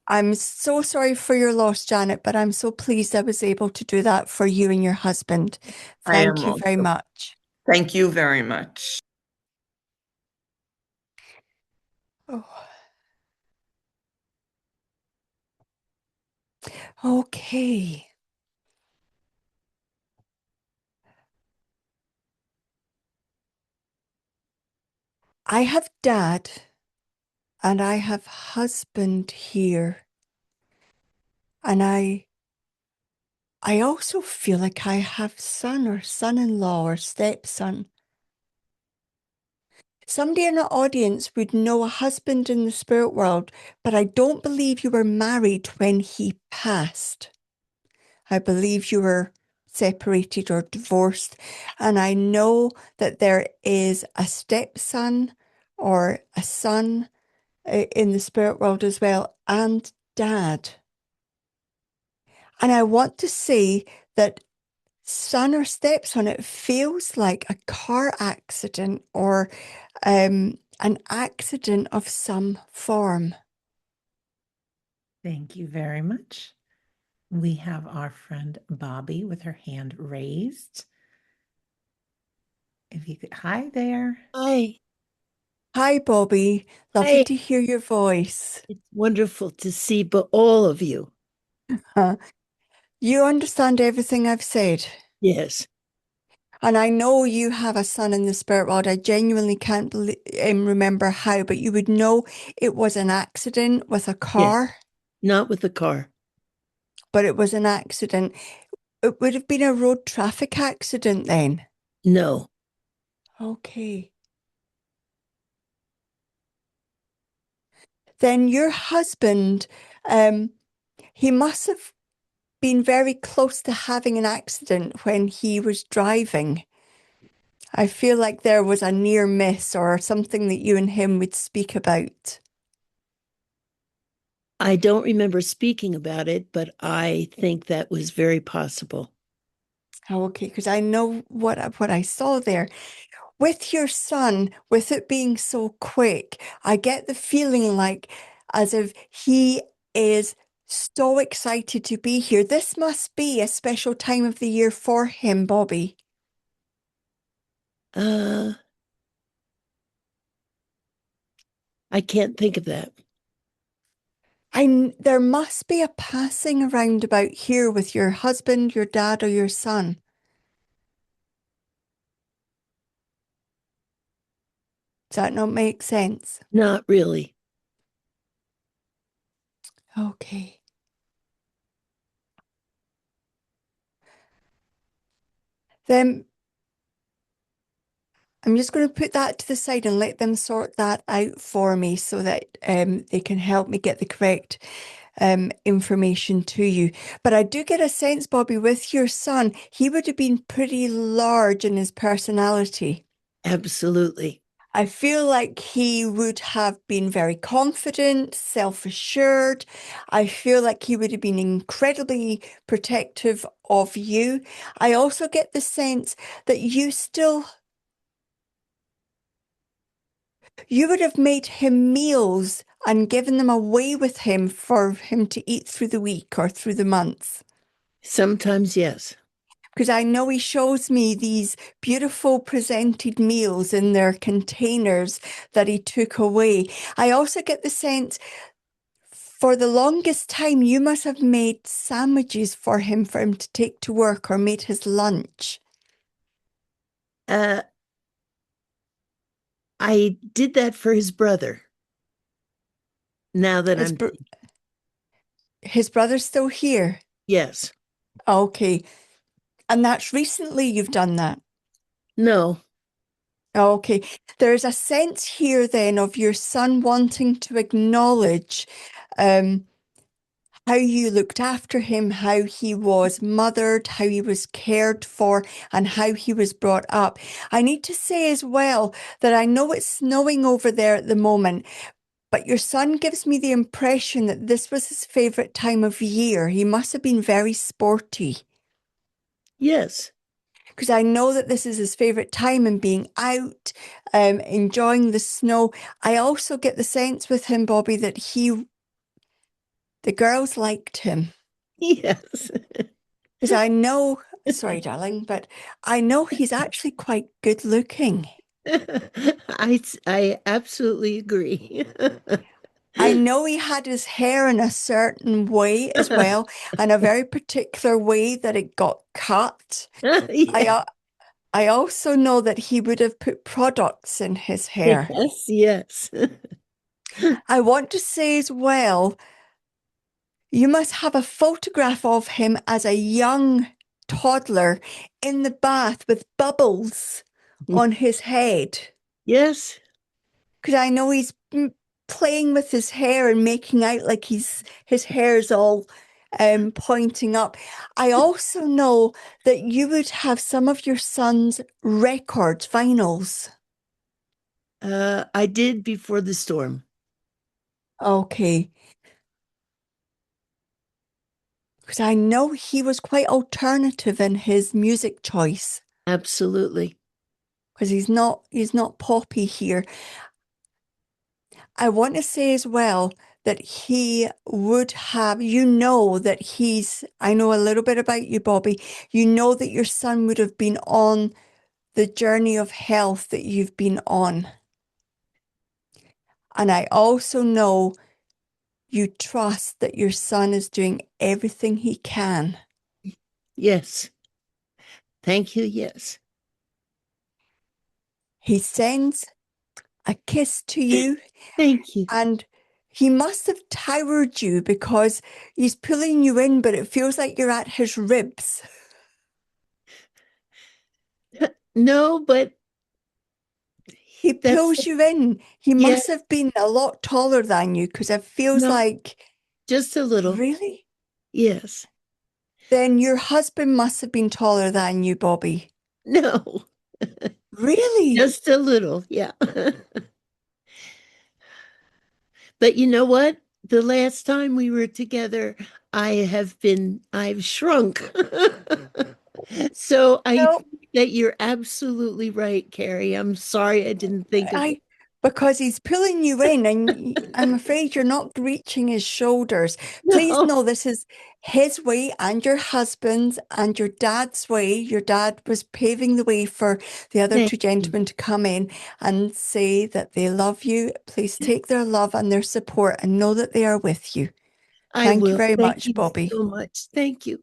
I'm so sorry for your loss, Janet, but I'm so pleased I was able to do that for you and your husband. I am Thank you very also. much. Thank you very much. Oh. Okay. I have dad and I have husband here. And I also feel like I have son or son-in-law or stepson. Somebody in the audience would know a husband in the spirit world, but I don't believe you were married when he passed. I believe you were separated or divorced. And I know that there is a stepson or a son in the spirit world as well, and dad. And I want to say that son or stepson, it feels like a car accident or an accident of some form. Thank you very much. We have our friend Bobby with her hand raised. If you could, hi there. Hi. Hi, Bobby. Lovely Hi. to hear your voice. It's wonderful to see all of you. You understand everything I've said. Yes. And I know you have a son in the spirit world. I genuinely can't remember how, but you would know it was an accident with a car. Yes. Not with the car. But it was an accident. It would have been a road traffic accident then. No. Okay. Then your husband, he must have been very close to having an accident when he was driving. I feel like there was a near miss or something that you and him would speak about. I don't remember speaking about it, but I think that was very possible. Okay, because I know what I saw there. with your son, with it being so quick, I get the feeling like as if he is so excited to be here. This must be a special time of the year for him, Bobby. I can't think of that. There must be a passing around about here with your husband, your dad, or your son. Does that not make sense? Not really. Okay. Then I'm just going to put that to the side and let them sort that out for me so that they can help me get the correct information to you. But I do get a sense, Bobby, with your son, he would have been pretty large in his personality. Absolutely. I feel like he would have been very confident, self-assured. I feel like he would have been incredibly protective of you. I also get the sense that you would have made him meals and given them away with him for him to eat through the week or through the month. Sometimes, yes. Because I know he shows me these beautiful presented meals in their containers that he took away. I also get the sense for the longest time you must have made sandwiches for him to take to work or made his lunch. I did that for his brother. Now that His brother's still here? Yes. Okay. And that's recently you've done that? No. Okay. There's a sense here then of your son wanting to acknowledge how you looked after him, how he was mothered, how he was cared for, and how he was brought up. I need to say as well that I know it's snowing over there at the moment, but your son gives me the impression that this was his favorite time of year. He must have been very sporty. Yes. Because I know that this is his favorite time and being out, enjoying the snow. I also get the sense with him, Bobby, that the girls liked him. Yes. Because I know, sorry, darling, but I know he's actually quite good looking. I absolutely agree. I know he had his hair in a certain way as well, and a very particular way that it got cut. Yeah. I also know that he would have put products in his hair. Yes, yes. I want to say as well, you must have a photograph of him as a young toddler in the bath with bubbles on his head. Yes. Because I know he's playing with his hair and making out like his hair's all pointing up. I also know that you would have some of your son's records, vinyls. I did before the storm. Okay. Because I know he was quite alternative in his music choice. Absolutely. Because he's not poppy here. I want to say as well that he would have, I know a little bit about you, Bobby. You know that your son would have been on the journey of health that you've been on. And I also know you trust that your son is doing everything he can. Yes. Thank you. Yes. He sends a kiss to you. Thank you. And he must have towered you because he's pulling you in, but it feels like you're at his ribs. No, but He pulls you in. He must have been a lot taller than you because it feels like... Just a little. Really? Yes. Then your husband must have been taller than you, Bobby. No. Really? Just a little, yeah. But you know what? The last time we were together, I've shrunk. So No, that you're absolutely right, Kerry. I'm sorry I didn't think of it. Because he's pulling you in, and I'm afraid you're not reaching his shoulders. Please No. know this is his way and your husband's and your dad's way. Your dad was paving the way for the other Thank two you. gentlemen to come in and say that they love you. Please take their love and their support and know that they are with you. I Thank you will. very Thank much, you Bobby. so much. Thank you.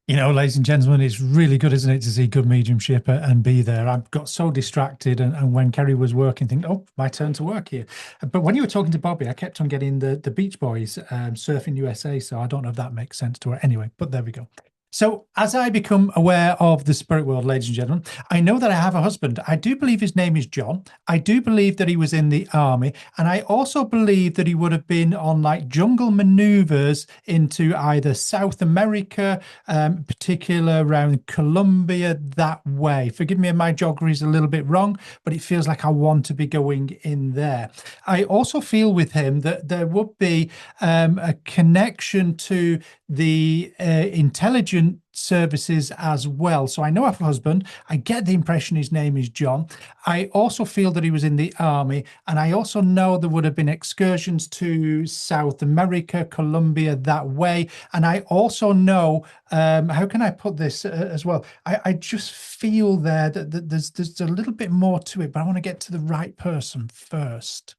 You know, ladies and gentlemen, it's really good, isn't it, to see good mediumship and be there. I got so distracted, and when Kerry was working, think, oh, my turn to work here. But when you were talking to Bobby, I kept on getting the Beach Boys, Surfing USA, so I don't know if that makes sense to her. Anyway, but there we go. So as I become aware of the spirit world, ladies and gentlemen, I know that I have a husband. I do believe his name is John. I do believe that he was in the army. And I also believe that he would have been on like jungle maneuvers into either South America, particular around Colombia, that way. Forgive me if my geography is a little bit wrong, but it feels like I want to be going in there. I also feel with him that there would be a connection to the intelligence services as well. So I know I have a husband. I get the impression his name is John. I also feel that he was in the army, and I also know there would have been excursions to South America, Colombia, that way. And I also know, how can I put this as well? I just feel there that there's a little bit more to it, but I want to get to the right person first.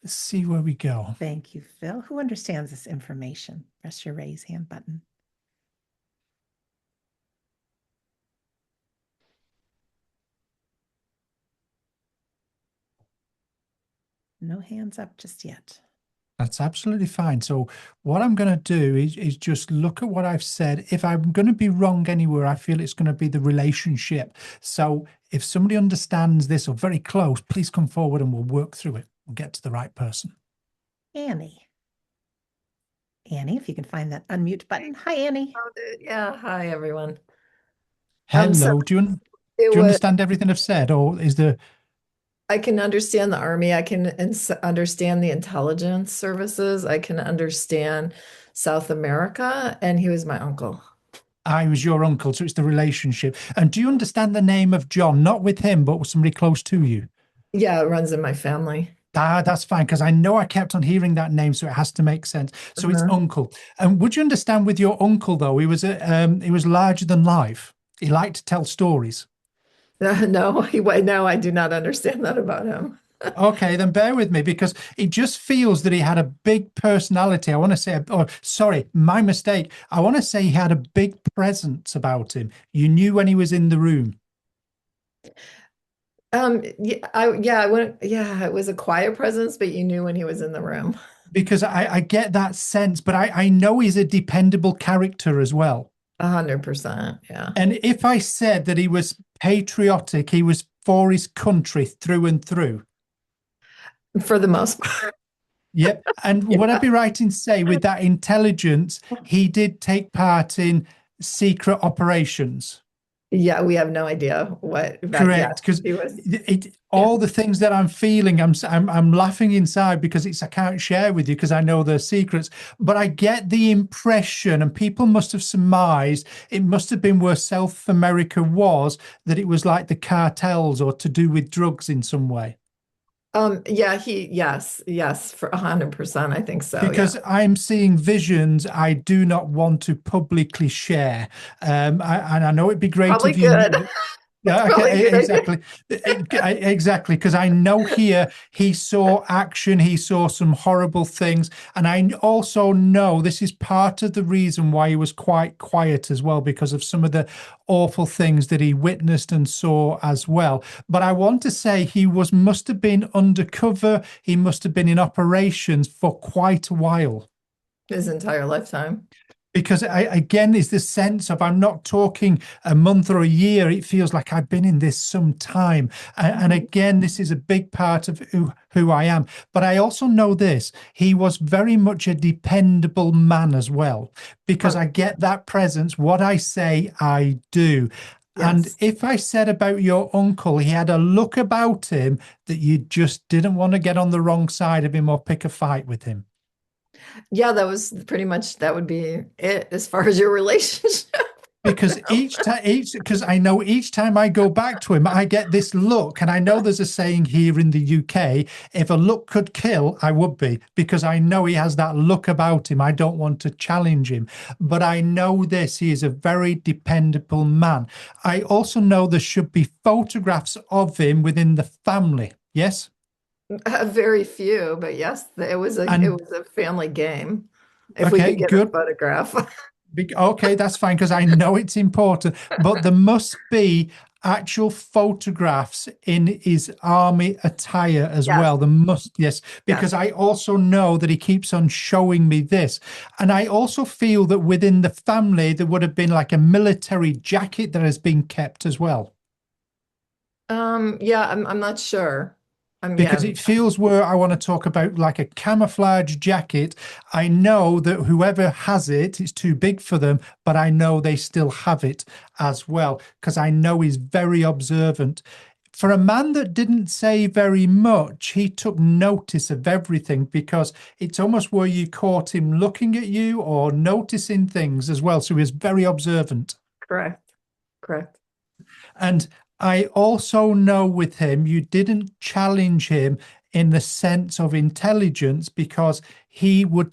Let's see where we go. Thank you, Phil. Who understands this information? Press your raise hand button. No hands up just yet. That's absolutely fine. So what I'm going to do is just look at what I've said. If I'm going to be wrong anywhere, I feel it's going to be the relationship. So if somebody understands this or very close, please come forward and we'll work through it. We'll get to the right person. Annie. Annie, if you can find that unmute button. Hi, Annie. Yeah, hi everyone. Hello. Do you understand everything I've said, or is there? I can understand the army. I can understand the intelligence services. I can understand South America, and he was my uncle. I was your uncle, so it's the relationship. And do you understand the name of John? Not with him, but with somebody close to you. Yeah, it runs in my family. That's fine, because I know I kept on hearing that name, so it has to make sense. So it's uncle. And would you understand with your uncle, though, he was larger than life. He liked to tell stories. No, I do not understand that about him. Okay, then bear with me, because it just feels that he had a big personality. I want to say, oh, sorry, my mistake. I want to say he had a big presence about him. You knew when he was in the room. It was a quiet presence, but you knew when he was in the room. Because I get that sense, but I know he's a dependable character as well. 100%, yeah. And if I said that he was patriotic, he was for his country through and through. For the most part. Yep. And would I be right in saying with that intelligence, he did take part in secret operations? Yeah, we have no idea what. Correct, because all the things that I'm feeling, I'm laughing inside because I can't share with you because I know the secrets. But I get the impression, and people must have surmised, it must have been where South America was, that it was like the cartels or to do with drugs in some way. Yes, for 100%, I think so. Because I'm seeing visions I do not want to publicly share. And I know it'd be great Probably if you good. Yeah, okay, exactly. Because I know here he saw action, he saw some horrible things, and I also know this is part of the reason why he was quite quiet as well, because of some of the awful things that he witnessed and saw as well. But I want to say he must have been undercover, he must have been in operations for quite a while. His entire lifetime. Because again, is the sense of I'm not talking a month or a year. It feels like I've been in this some time. And again, this is a big part of who I am. But I also know this. He was very much a dependable man as well, because I get that presence. What I say, I do. Yes. And if I said about your uncle, he had a look about him that you just didn't want to get on the wrong side of him or pick a fight with him. Yeah, that was pretty much, that would be it as far as your relationship. because because I know each time I go back to him, I get this look, and I know there's a saying here in the UK: if a look could kill, I would be, because I know he has that look about him. I don't want to challenge him, but I know this: he is a very dependable man. I also know there should be photographs of him within the family. Yes. Very few, but yes, it was a family game. If we Okay, could get a good. photograph. Okay, that's fine, because I know it's important, but there must be actual photographs in his army attire as Yes. well. There must, yes, because Yes. I also know that he keeps on showing me this. And I also feel that within the family, there would have been like a military jacket that has been kept as well. Yeah, I'm not sure. Because Yeah, it feels where I want to talk about like a camouflage jacket. I know that whoever has it, it's too big for them, but I know they still have it as well, because I know he's very observant. For a man that didn't say very much, he took notice of everything, because it's almost where you caught him looking at you or noticing things as well. So he was very observant. correct. Correct. And I also know with him, you didn't challenge him in the sense of intelligence, because he was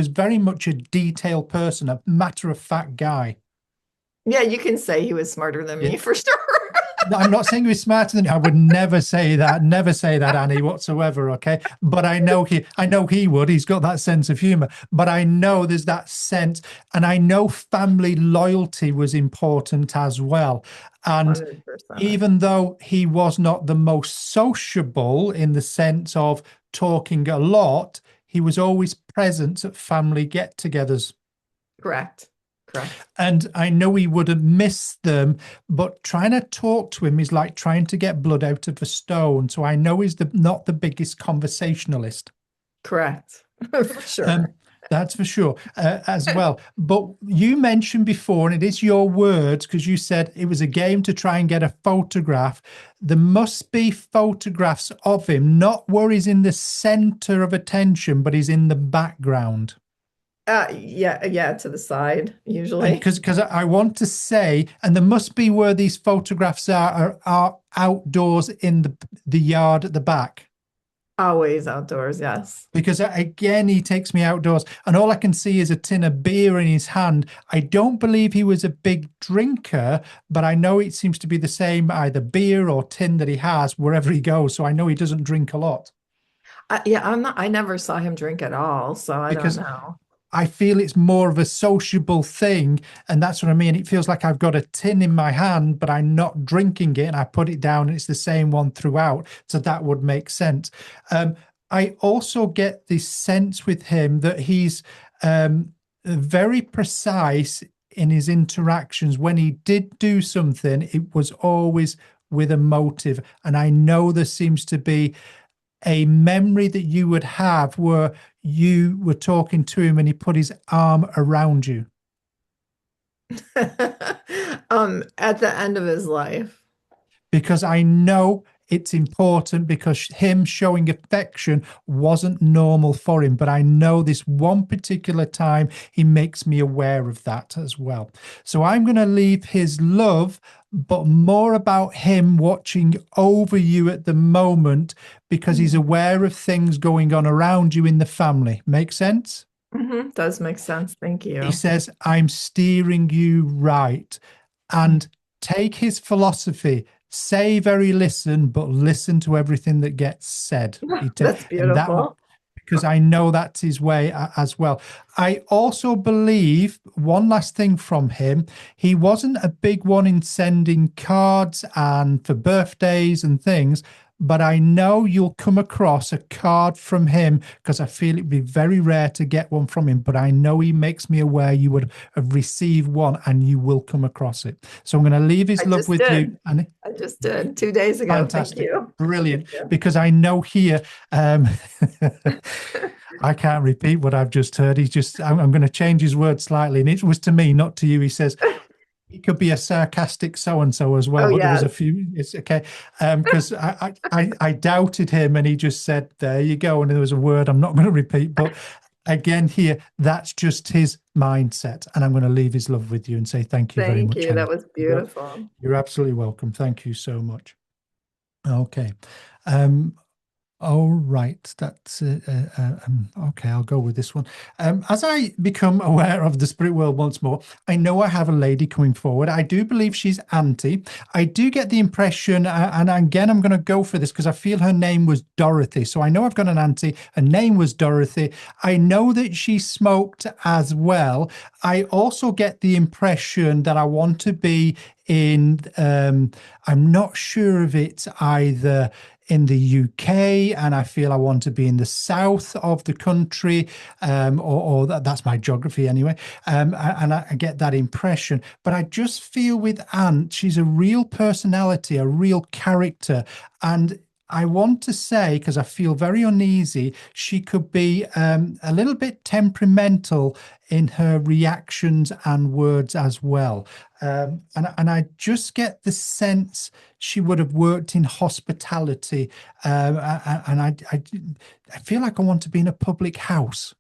very much a detailed person, a matter of fact guy. Yeah, you can say he was smarter than me for sure. No, I'm not saying he was smarter than you. I would never say that, Annie, whatsoever. Okay. But I know he would. He's got that sense of humor. But I know there's that sense, and I know family loyalty was important as well. And 100%. even though he was not the most sociable in the sense of talking a lot, he was always present at family get-togethers. Correct. Correct. And I know he would have missed them, but trying to talk to him is like trying to get blood out of a stone. So I know he's not the biggest conversationalist. Correct. For sure. That's for sure, as well. But you mentioned before, and it is your words, because you said it was a game to try and get a photograph. There must be photographs of him, not where he's in the center of attention, but he's in the background. Yeah, to the side usually. Because I want to say, and there must be where these photographs are outdoors in the yard at the back. Always outdoors, yes. Because again, he takes me outdoors, and all I can see is a tin of beer in his hand. I don't believe he was a big drinker, but I know it seems to be the same, either beer or tin that he has wherever he goes. So I know he doesn't drink a lot. I never saw him drink at all, so I don't know. I feel it's more of a sociable thing, and that's what I mean. It feels like I've got a tin in my hand, but I'm not drinking it, and I put it down, and it's the same one throughout. So that would make sense. I also get this sense with him that he's very precise in his interactions. When he did do something, it was always with a motive. And I know there seems to be a memory that you would have where you were talking to him and he put his arm around you. At the end of his life. Because I know it's important, because him showing affection wasn't normal for him. But I know this one particular time he makes me aware of that as well. So I'm going to leave his love, but more about him watching over you at the moment, because he's aware of things going on around you in the family. Make sense? Mm-hmm. Does make sense. Thank you. He says, I'm steering you right. And take his philosophy. Say very listen, but listen to everything that gets said. That's beautiful. Because I know that's his way as well. I also believe, one last thing from him, he wasn't a big one in sending cards and for birthdays and things, but I know you'll come across a card from him, because I feel it'd be very rare to get one from him, but I know he makes me aware you would have received one and you will come across it. So I'm going to leave his love with you. And I just did 2 days ago. Fantastic. Thank you. Brilliant. Thank you. Because I know here, I can't repeat what I've just heard. I'm going to change his words slightly. And it was to me, not to you. He says, he could be a sarcastic so-and-so as well. Oh, but yes. There was a few, it's okay. Because I doubted him and he just said, there you go. And there was a word I'm not going to repeat, but again here, that's just his mindset. And I'm going to leave his love with you and say thank you very Thank much, you. Henry. That was beautiful. You're absolutely welcome. Thank you so much. Okay. All right, that's okay. I'll go with this one. As I become aware of the spirit world once more, I know I have a lady coming forward. I do believe she's Auntie. I do get the impression, and again, I'm going to go for this because I feel her name was Dorothy. So I know I've got an auntie. Her name was Dorothy. I know that she smoked as well. I also get the impression that I want to be in. I'm not sure if it's either in the UK, and I feel I want to be in the south of the country, or that's my geography anyway. And I get that impression. But I just feel with Ant, she's a real personality, a real character. And I want to say, because I feel very uneasy, she could be a little bit temperamental in her reactions and words as well. And I just get the sense she would have worked in hospitality. And I feel like I want to be in a public house.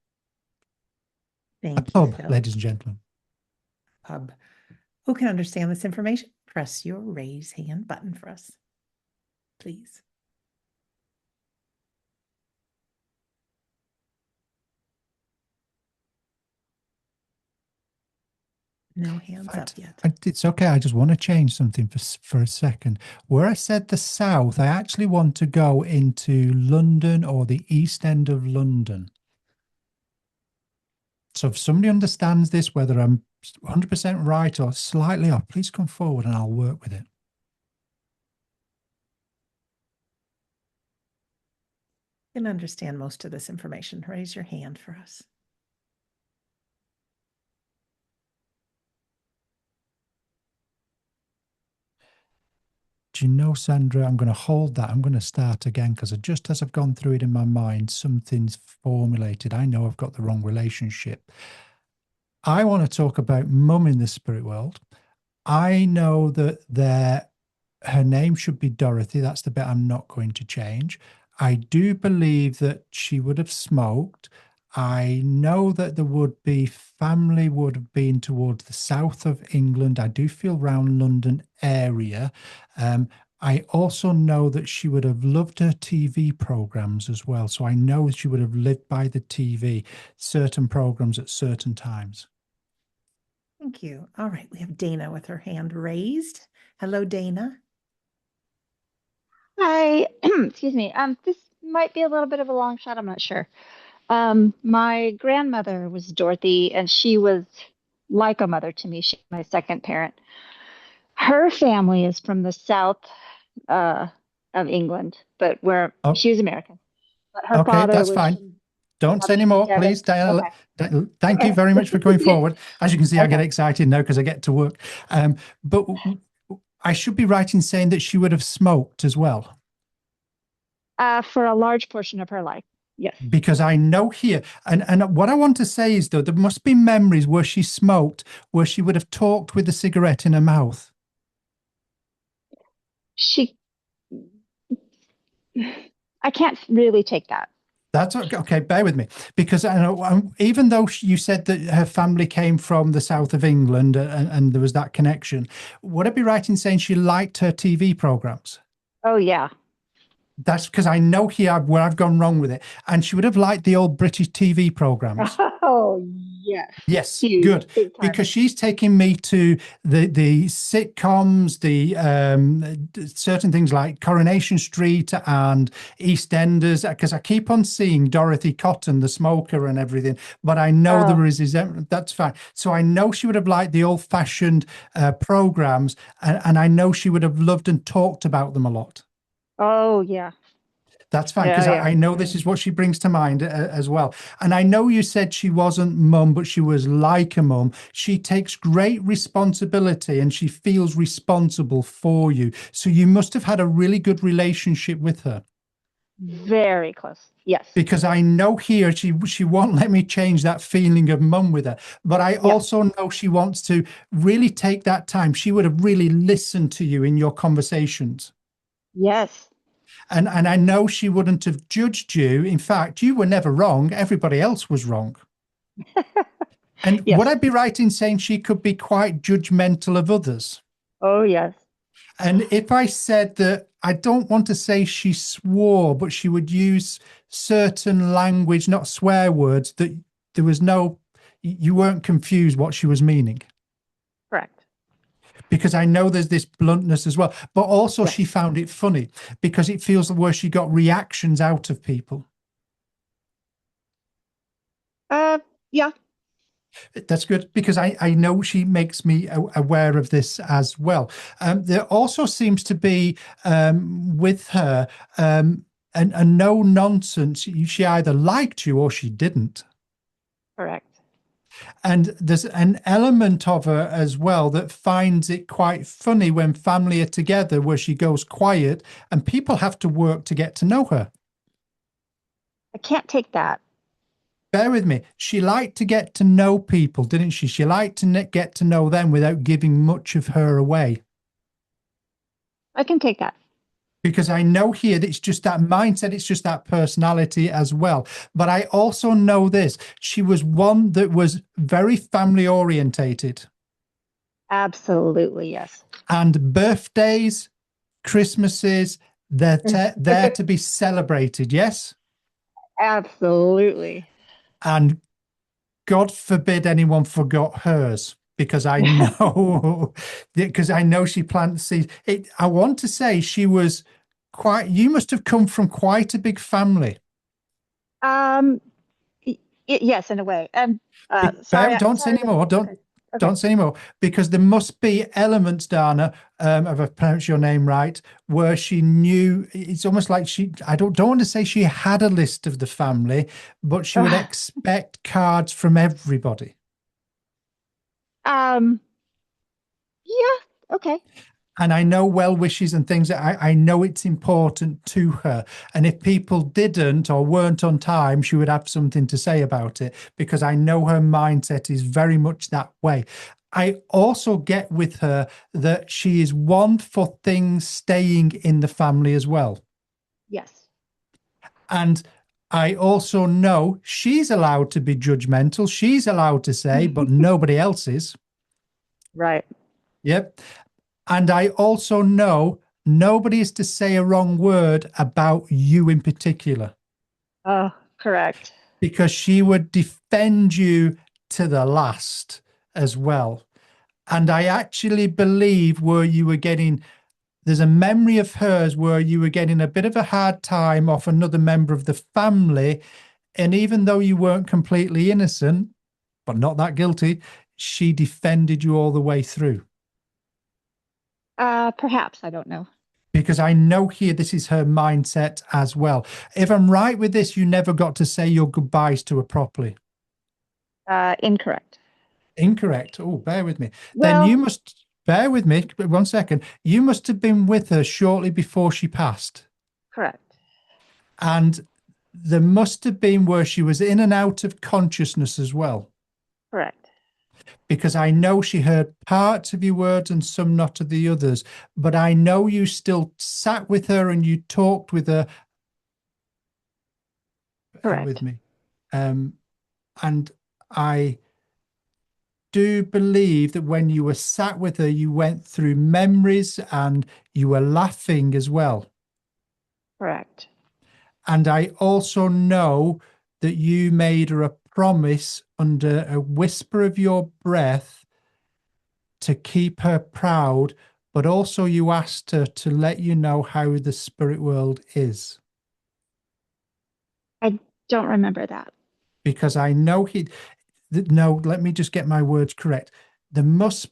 Thank A you, pub, Phil. ladies and gentlemen. Pub. Who can understand this information? Press your raise hand button for us, please. No hands up yet. It's okay. I just want to change something for a second. Where I said the south, I actually want to go into London or the East End of London. So if somebody understands this, whether I'm 100% right or slightly off, please come forward and I'll work with it. You can understand most of this information. Raise your hand for us. Do you know, Sandra, I'm going to hold that. I'm going to start again because just as I've gone through it in my mind, something's formulated. I know I've got the wrong relationship. I want to talk about mum in the spirit world. I know that her name should be Dorothy. That's the bit I'm not going to change. I do believe that she would have smoked. I know that there would be family would have been towards the south of England. I do feel around London area. I also know that she would have loved her TV programs as well. So I know she would have lived by the TV, certain programs at certain times. Thank you. All right, we have Dana with her hand raised. Hello, Dana. Hi, excuse me. This might be a little bit of a long shot. I'm not sure. My grandmother was Dorothy, and she was like a mother to me. She's my second parent. Her family is from the south of England, but where Oh, she was American. But her okay, father that's was fine. from Don't say any more, please, Diana. Okay. Thank you Okay. very much for going forward. As you can see, I get Okay. excited now because I get to work. But I should be right in saying that she would have smoked as well. For a large portion of her life, yes. Because I know here, and what I want to say is, though, there must be memories where she smoked, where she would have talked with a cigarette in her mouth. I can't really take that. That's okay. Okay, bear with me, because I know even though you said that her family came from the south of England and there was that connection, would I be right in saying she liked her TV programs? Oh, yeah. That's because I know here where I've gone wrong with it. And she would have liked the old British TV programs. Oh, yes. Yes, Huge, good. big time. Because she's taking me to the sitcoms, the certain things like Coronation Street and EastEnders, because I keep on seeing Dorothy Cotton, the smoker and everything, but I know there is, that's fine. So I know she would have liked the old-fashioned programs, and I know she would have loved and talked about them a lot. Oh, yeah. That's fine, because I know this is what she brings to mind as well. And I know you said she wasn't mum, but she was like a mum. She takes great responsibility and she feels responsible for you. So you must have had a really good relationship with her. Very close. Yes. Because I know here she won't let me change that feeling of mum with her. But I also know she wants to really take that time. She would have really listened to you in your conversations. Yes. And I know she wouldn't have judged you. In fact, you were never wrong. Everybody else was wrong. And Yes. would I be right in saying she could be quite judgmental of others? Oh, yes. And if I said that, I don't want to say she swore, but she would use certain language, not swear words, that there was no, you weren't confused what she was meaning. Correct. Because I know there's this bluntness as well, but also Yes. she found it funny because it feels where she got reactions out of people. Yeah. That's good, because I know she makes me aware of this as well. There also seems to be with her a no nonsense. She either liked you or she didn't. Correct. And there's an element of her as well that finds it quite funny when family are together, where she goes quiet and people have to work to get to know her. I can't take that. Bear with me. She liked to get to know people, didn't she? She liked to get to know them without giving much of her away. I can take that. Because I know here that it's just that mindset, it's just that personality as well. But I also know this. She was one that was very family orientated. Absolutely, yes. And birthdays, Christmases, they're there to be celebrated, yes? Absolutely. And God forbid anyone forgot hers, because I know she plants seeds. I want to say she was you must have come from quite a big family. Yes, in a way. And sorry, Don't say anymore. Don't say anymore, because there must be elements, Dana, if I pronounce your name right, where she knew. It's almost like I don't want to say she had a list of the family, but she would expect cards from everybody. Yeah, okay. And I know well wishes and things that I know it's important to her. And if people didn't or weren't on time, she would have something to say about it, because I know her mindset is very much that way. I also get with her that she is one for things staying in the family as well. Yes. And I also know she's allowed to be judgmental. She's allowed to say, but nobody else is. Right. Yep. And I also know nobody is to say a wrong word about you in particular. Oh, correct. Because she would defend you to the last as well. And I actually believe there's a memory of hers where you were getting a bit of a hard time off another member of the family. And even though you weren't completely innocent, but not that guilty, she defended you all the way through. Perhaps, I don't know. Because I know here this is her mindset as well. If I'm right with this, you never got to say your goodbyes to her properly. Incorrect. Incorrect. Oh, bear with me. Well, then you must bear with me. 1 second. You must have been with her shortly before she passed. Correct. And there must have been where she was in and out of consciousness as well. Correct. Because I know she heard parts of your words and some not of the others, but I know you still sat with her and you talked with her. Correct. With me. And I do believe that when you were sat with her, you went through memories and you were laughing as well. Correct. And I also know that you made her a promise under a whisper of your breath to keep her proud, but also you asked her to let you know how the spirit world is. I don't remember that. Because I know no, let me just get my words correct. There's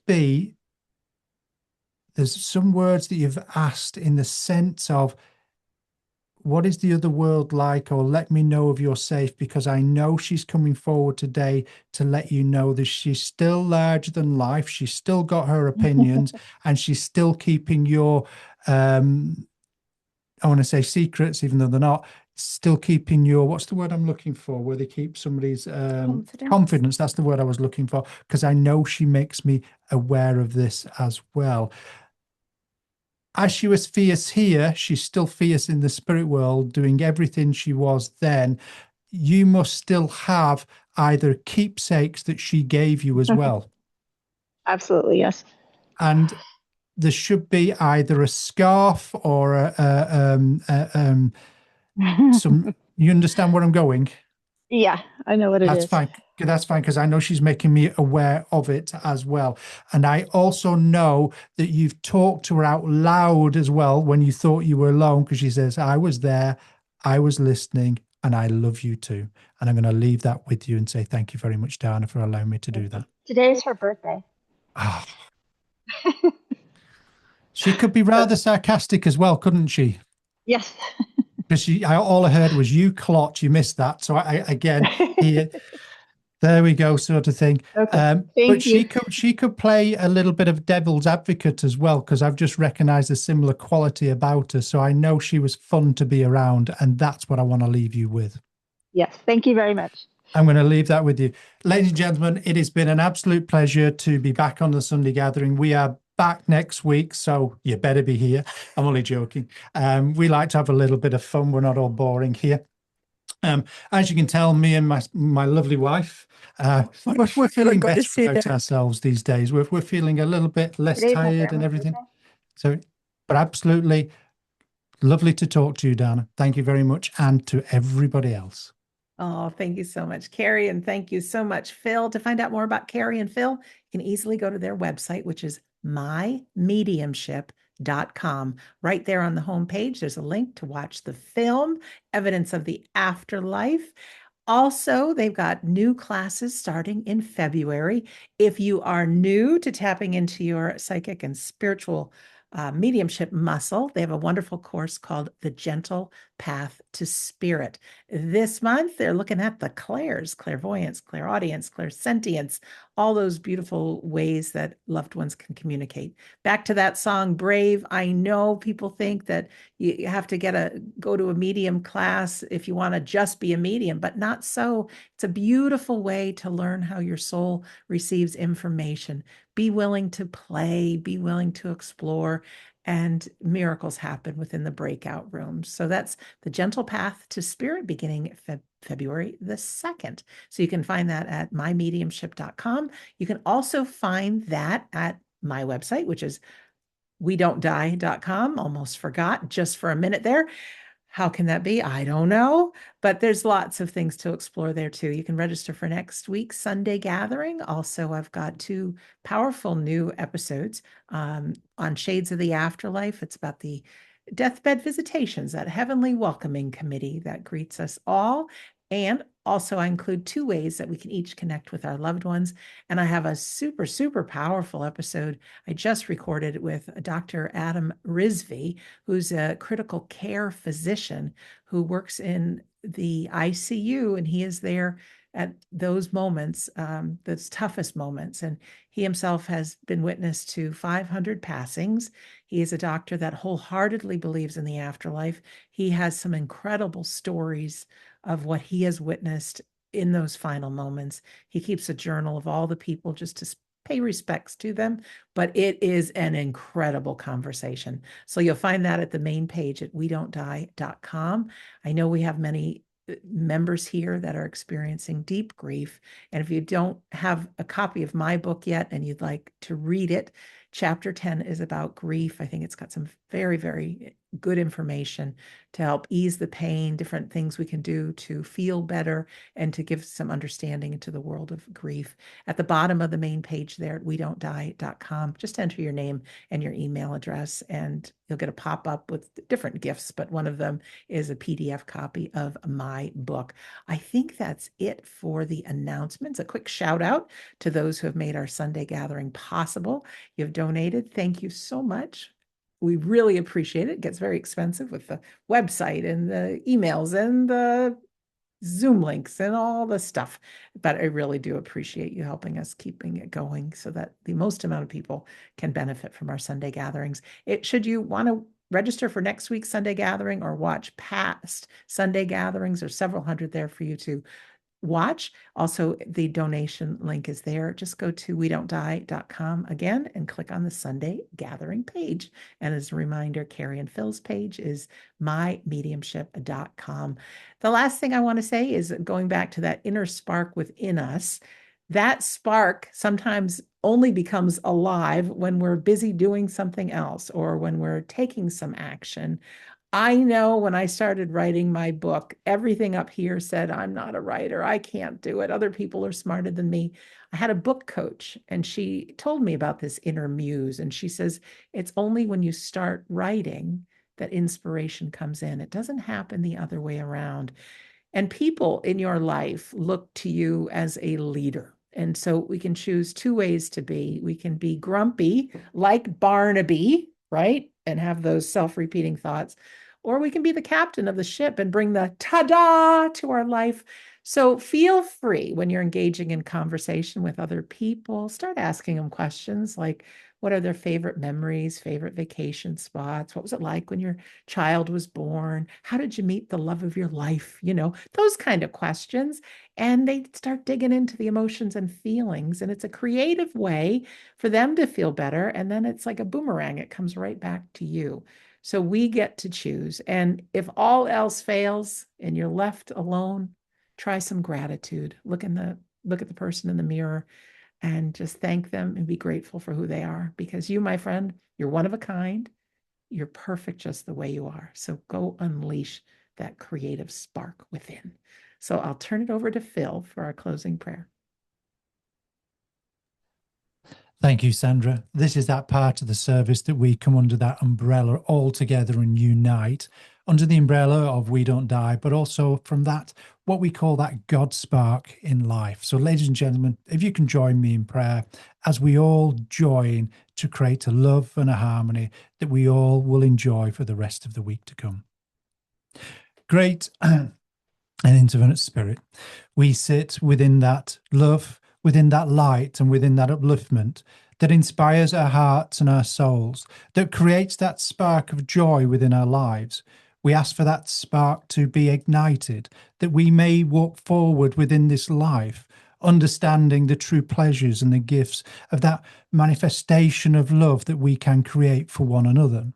some words that you've asked in the sense of, what is the other world like? Or let me know if you're safe, because I know she's coming forward today to let you know that she's still larger than life. She's still got her opinions and she's still keeping your, I want to say secrets, even though they're not, still keeping your, what's the word I'm looking for, where they keep somebody's confidence. That's the word I was looking for, because I know she makes me aware of this as well. as she was fierce here, she's still fierce in the spirit world, doing everything she was then. You must still have either keepsakes that she gave you as well. Absolutely, yes. And there should be either a scarf or some. You understand where I'm going? Yeah, I know what it That's is. fine. That's fine, because I know she's making me aware of it as well. And I also know that you've talked to her out loud as well when you thought you were alone, because she says, I was there, I was listening, and I love you too. And I'm going to leave that with you and say thank you very much, Dana, for allowing me to do that. Today's her birthday. Oh. She could be rather sarcastic as well, couldn't she? Yes. Because all I heard was you clot, you missed that. So again, here, there we go, sort of thing. Okay. But Thank you. she could play a little bit of devil's advocate as well, because I've just recognized a similar quality about her. So I know she was fun to be around, and that's what I want to leave you with. Yes. Thank you very much. I'm going to leave that with you. Ladies and gentlemen, it has been an absolute pleasure to be back on the Sunday Gathering. We are back next week, so you better be here. I'm only joking. We like to have a little bit of fun. We're not all boring here. As you can tell, me and my lovely wife, we're feeling better about ourselves these days. We're feeling a little bit less tired and everything. So, but absolutely lovely to talk to you, Dana. Thank you very much, and to everybody else. Oh, thank you so much, Kerry. And thank you so much, Phil. To find out more about Kerry and Phil, you can easily go to their website, which is mymediumship.com. Right there on the homepage, there's a link to watch the film, Evidence of the Afterlife. Also, they've got new classes starting in February. If you are new to tapping into your psychic and spiritual mediumship muscle, they have a wonderful course called The Gentle Path to Spirit. This month, they're looking at the clairs, clairvoyance, clairaudience, clairsentience, all those beautiful ways that loved ones can communicate. Back to that song, Brave. I know people think that you have to go to a medium class if you want to just be a medium, but not so. It's a beautiful way to learn how your soul receives information. Be willing to play, be willing to explore, and miracles happen within the breakout rooms. So that's The Gentle Path to Spirit, beginning February the 2nd. So you can find that at mymediumship.com. You can also find that at my website, which is wedon'tdie.com. Almost forgot just for a minute there. How can that be? I don't know, but there's lots of things to explore there too. You can register for next week's Sunday Gathering. Also, I've got 2 powerful new episodes on Shades of the Afterlife. It's about the deathbed visitations, that heavenly welcoming committee that greets us all. And also, I include 2 ways that we can each connect with our loved ones. And I have a super, super powerful episode I just recorded with Dr. Adam Rizvi, who's a critical care physician who works in the ICU, and he is there at those moments, those toughest moments. And he himself has been witness to 500 passings. He is a doctor that wholeheartedly believes in the afterlife. He has some incredible stories of what he has witnessed in those final moments. He keeps a journal of all the people just to pay respects to them, but it is an incredible conversation. So you'll find that at the main page at wedon'tdie.com. I know we have many members here that are experiencing deep grief. And if you don't have a copy of my book yet and you'd like to read it, Chapter 10 is about grief. I think it's got some very, very good information to help ease the pain, different things we can do to feel better and to give some understanding into the world of grief. At the bottom of the main page there at wedon'tdie.com, just enter your name and your email address, and you'll get a pop-up with different gifts, but one of them is a PDF copy of my book. I think that's it for the announcements. A quick shout out to those who have made our Sunday Gathering possible. You've donated. Thank you so much. We really appreciate it. It gets very expensive with the website and the emails and the Zoom links and all the stuff. But I really do appreciate you helping us keeping it going so that the most amount of people can benefit from our Sunday gatherings. Should you want to register for next week's Sunday gathering or watch past Sunday gatherings, there's several hundred there for you to watch. Also, the donation link is there. Just go to wedon'tdie.com again and click on the Sunday Gathering page. And as a reminder, Kerry and Phil's page is mymediumship.com. The last thing I want to say is going back to that inner spark within us. That spark sometimes only becomes alive when we're busy doing something else or when we're taking some action. I know when I started writing my book, everything up here said, I'm not a writer. I can't do it. Other people are smarter than me. I had a book coach and she told me about this inner muse. And she says, it's only when you start writing that inspiration comes in. It doesn't happen the other way around. And people in your life look to you as a leader. And so we can choose two ways to be. We can be grumpy, like Barnaby, right? And have those self-repeating thoughts. Or we can be the captain of the ship and bring the ta-da to our life. So feel free when you're engaging in conversation with other people, start asking them questions like, what are their favorite memories, favorite vacation spots? What was it like when your child was born? How did you meet the love of your life? You know, those kind of questions. And they start digging into the emotions and feelings. And it's a creative way for them to feel better. And then it's like a boomerang, it comes right back to you. So we get to choose. And if all else fails and you're left alone, try some gratitude. Look at the person in the mirror and just thank them and be grateful for who they are. Because you, my friend, you're one of a kind. You're perfect just the way you are. So go unleash that creative spark within. So I'll turn it over to Phil for our closing prayer. Thank you, Sandra. This is that part of the service that we come under that umbrella all together and unite under the umbrella of We Don't Die, but also from that, what we call that God spark in life. So ladies and gentlemen, if you can join me in prayer as we all join to create a love and a harmony that we all will enjoy for the rest of the week to come. Great and infinite Spirit, we sit within that love, within that light and within that upliftment that inspires our hearts and our souls, that creates that spark of joy within our lives. We ask for that spark to be ignited, that we may walk forward within this life, understanding the true pleasures and the gifts of that manifestation of love that we can create for one another.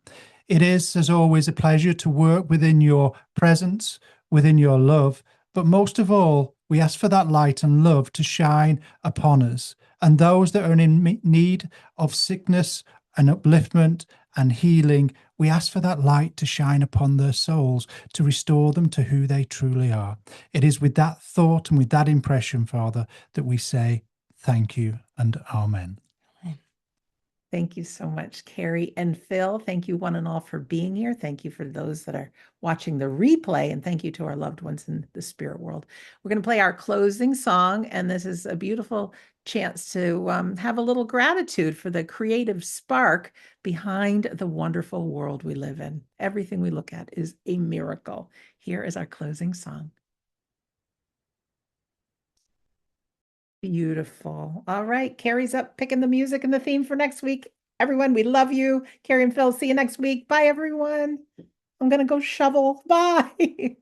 It is, as always, a pleasure to work within your presence, within your love, but most of all, we ask for that light and love to shine upon us and those that are in need of sickness and upliftment and healing. We ask for that light to shine upon their souls, to restore them to who they truly are. It is with that thought and with that impression, Father, that we say thank you and amen. Thank you so much, Kerry and Phil. Thank you one and all for being here. Thank you for those that are watching the replay, and thank you to our loved ones in the spirit world. We're going to play our closing song, and this is a beautiful chance to have a little gratitude for the creative spark behind the wonderful world we live in. Everything we look at is a miracle. Here is our closing song. Beautiful. All right. Kerry's up picking the music and the theme for next week. Everyone, we love you. Kerry and Phil, see you next week. Bye, everyone. I'm going to go shovel. Bye.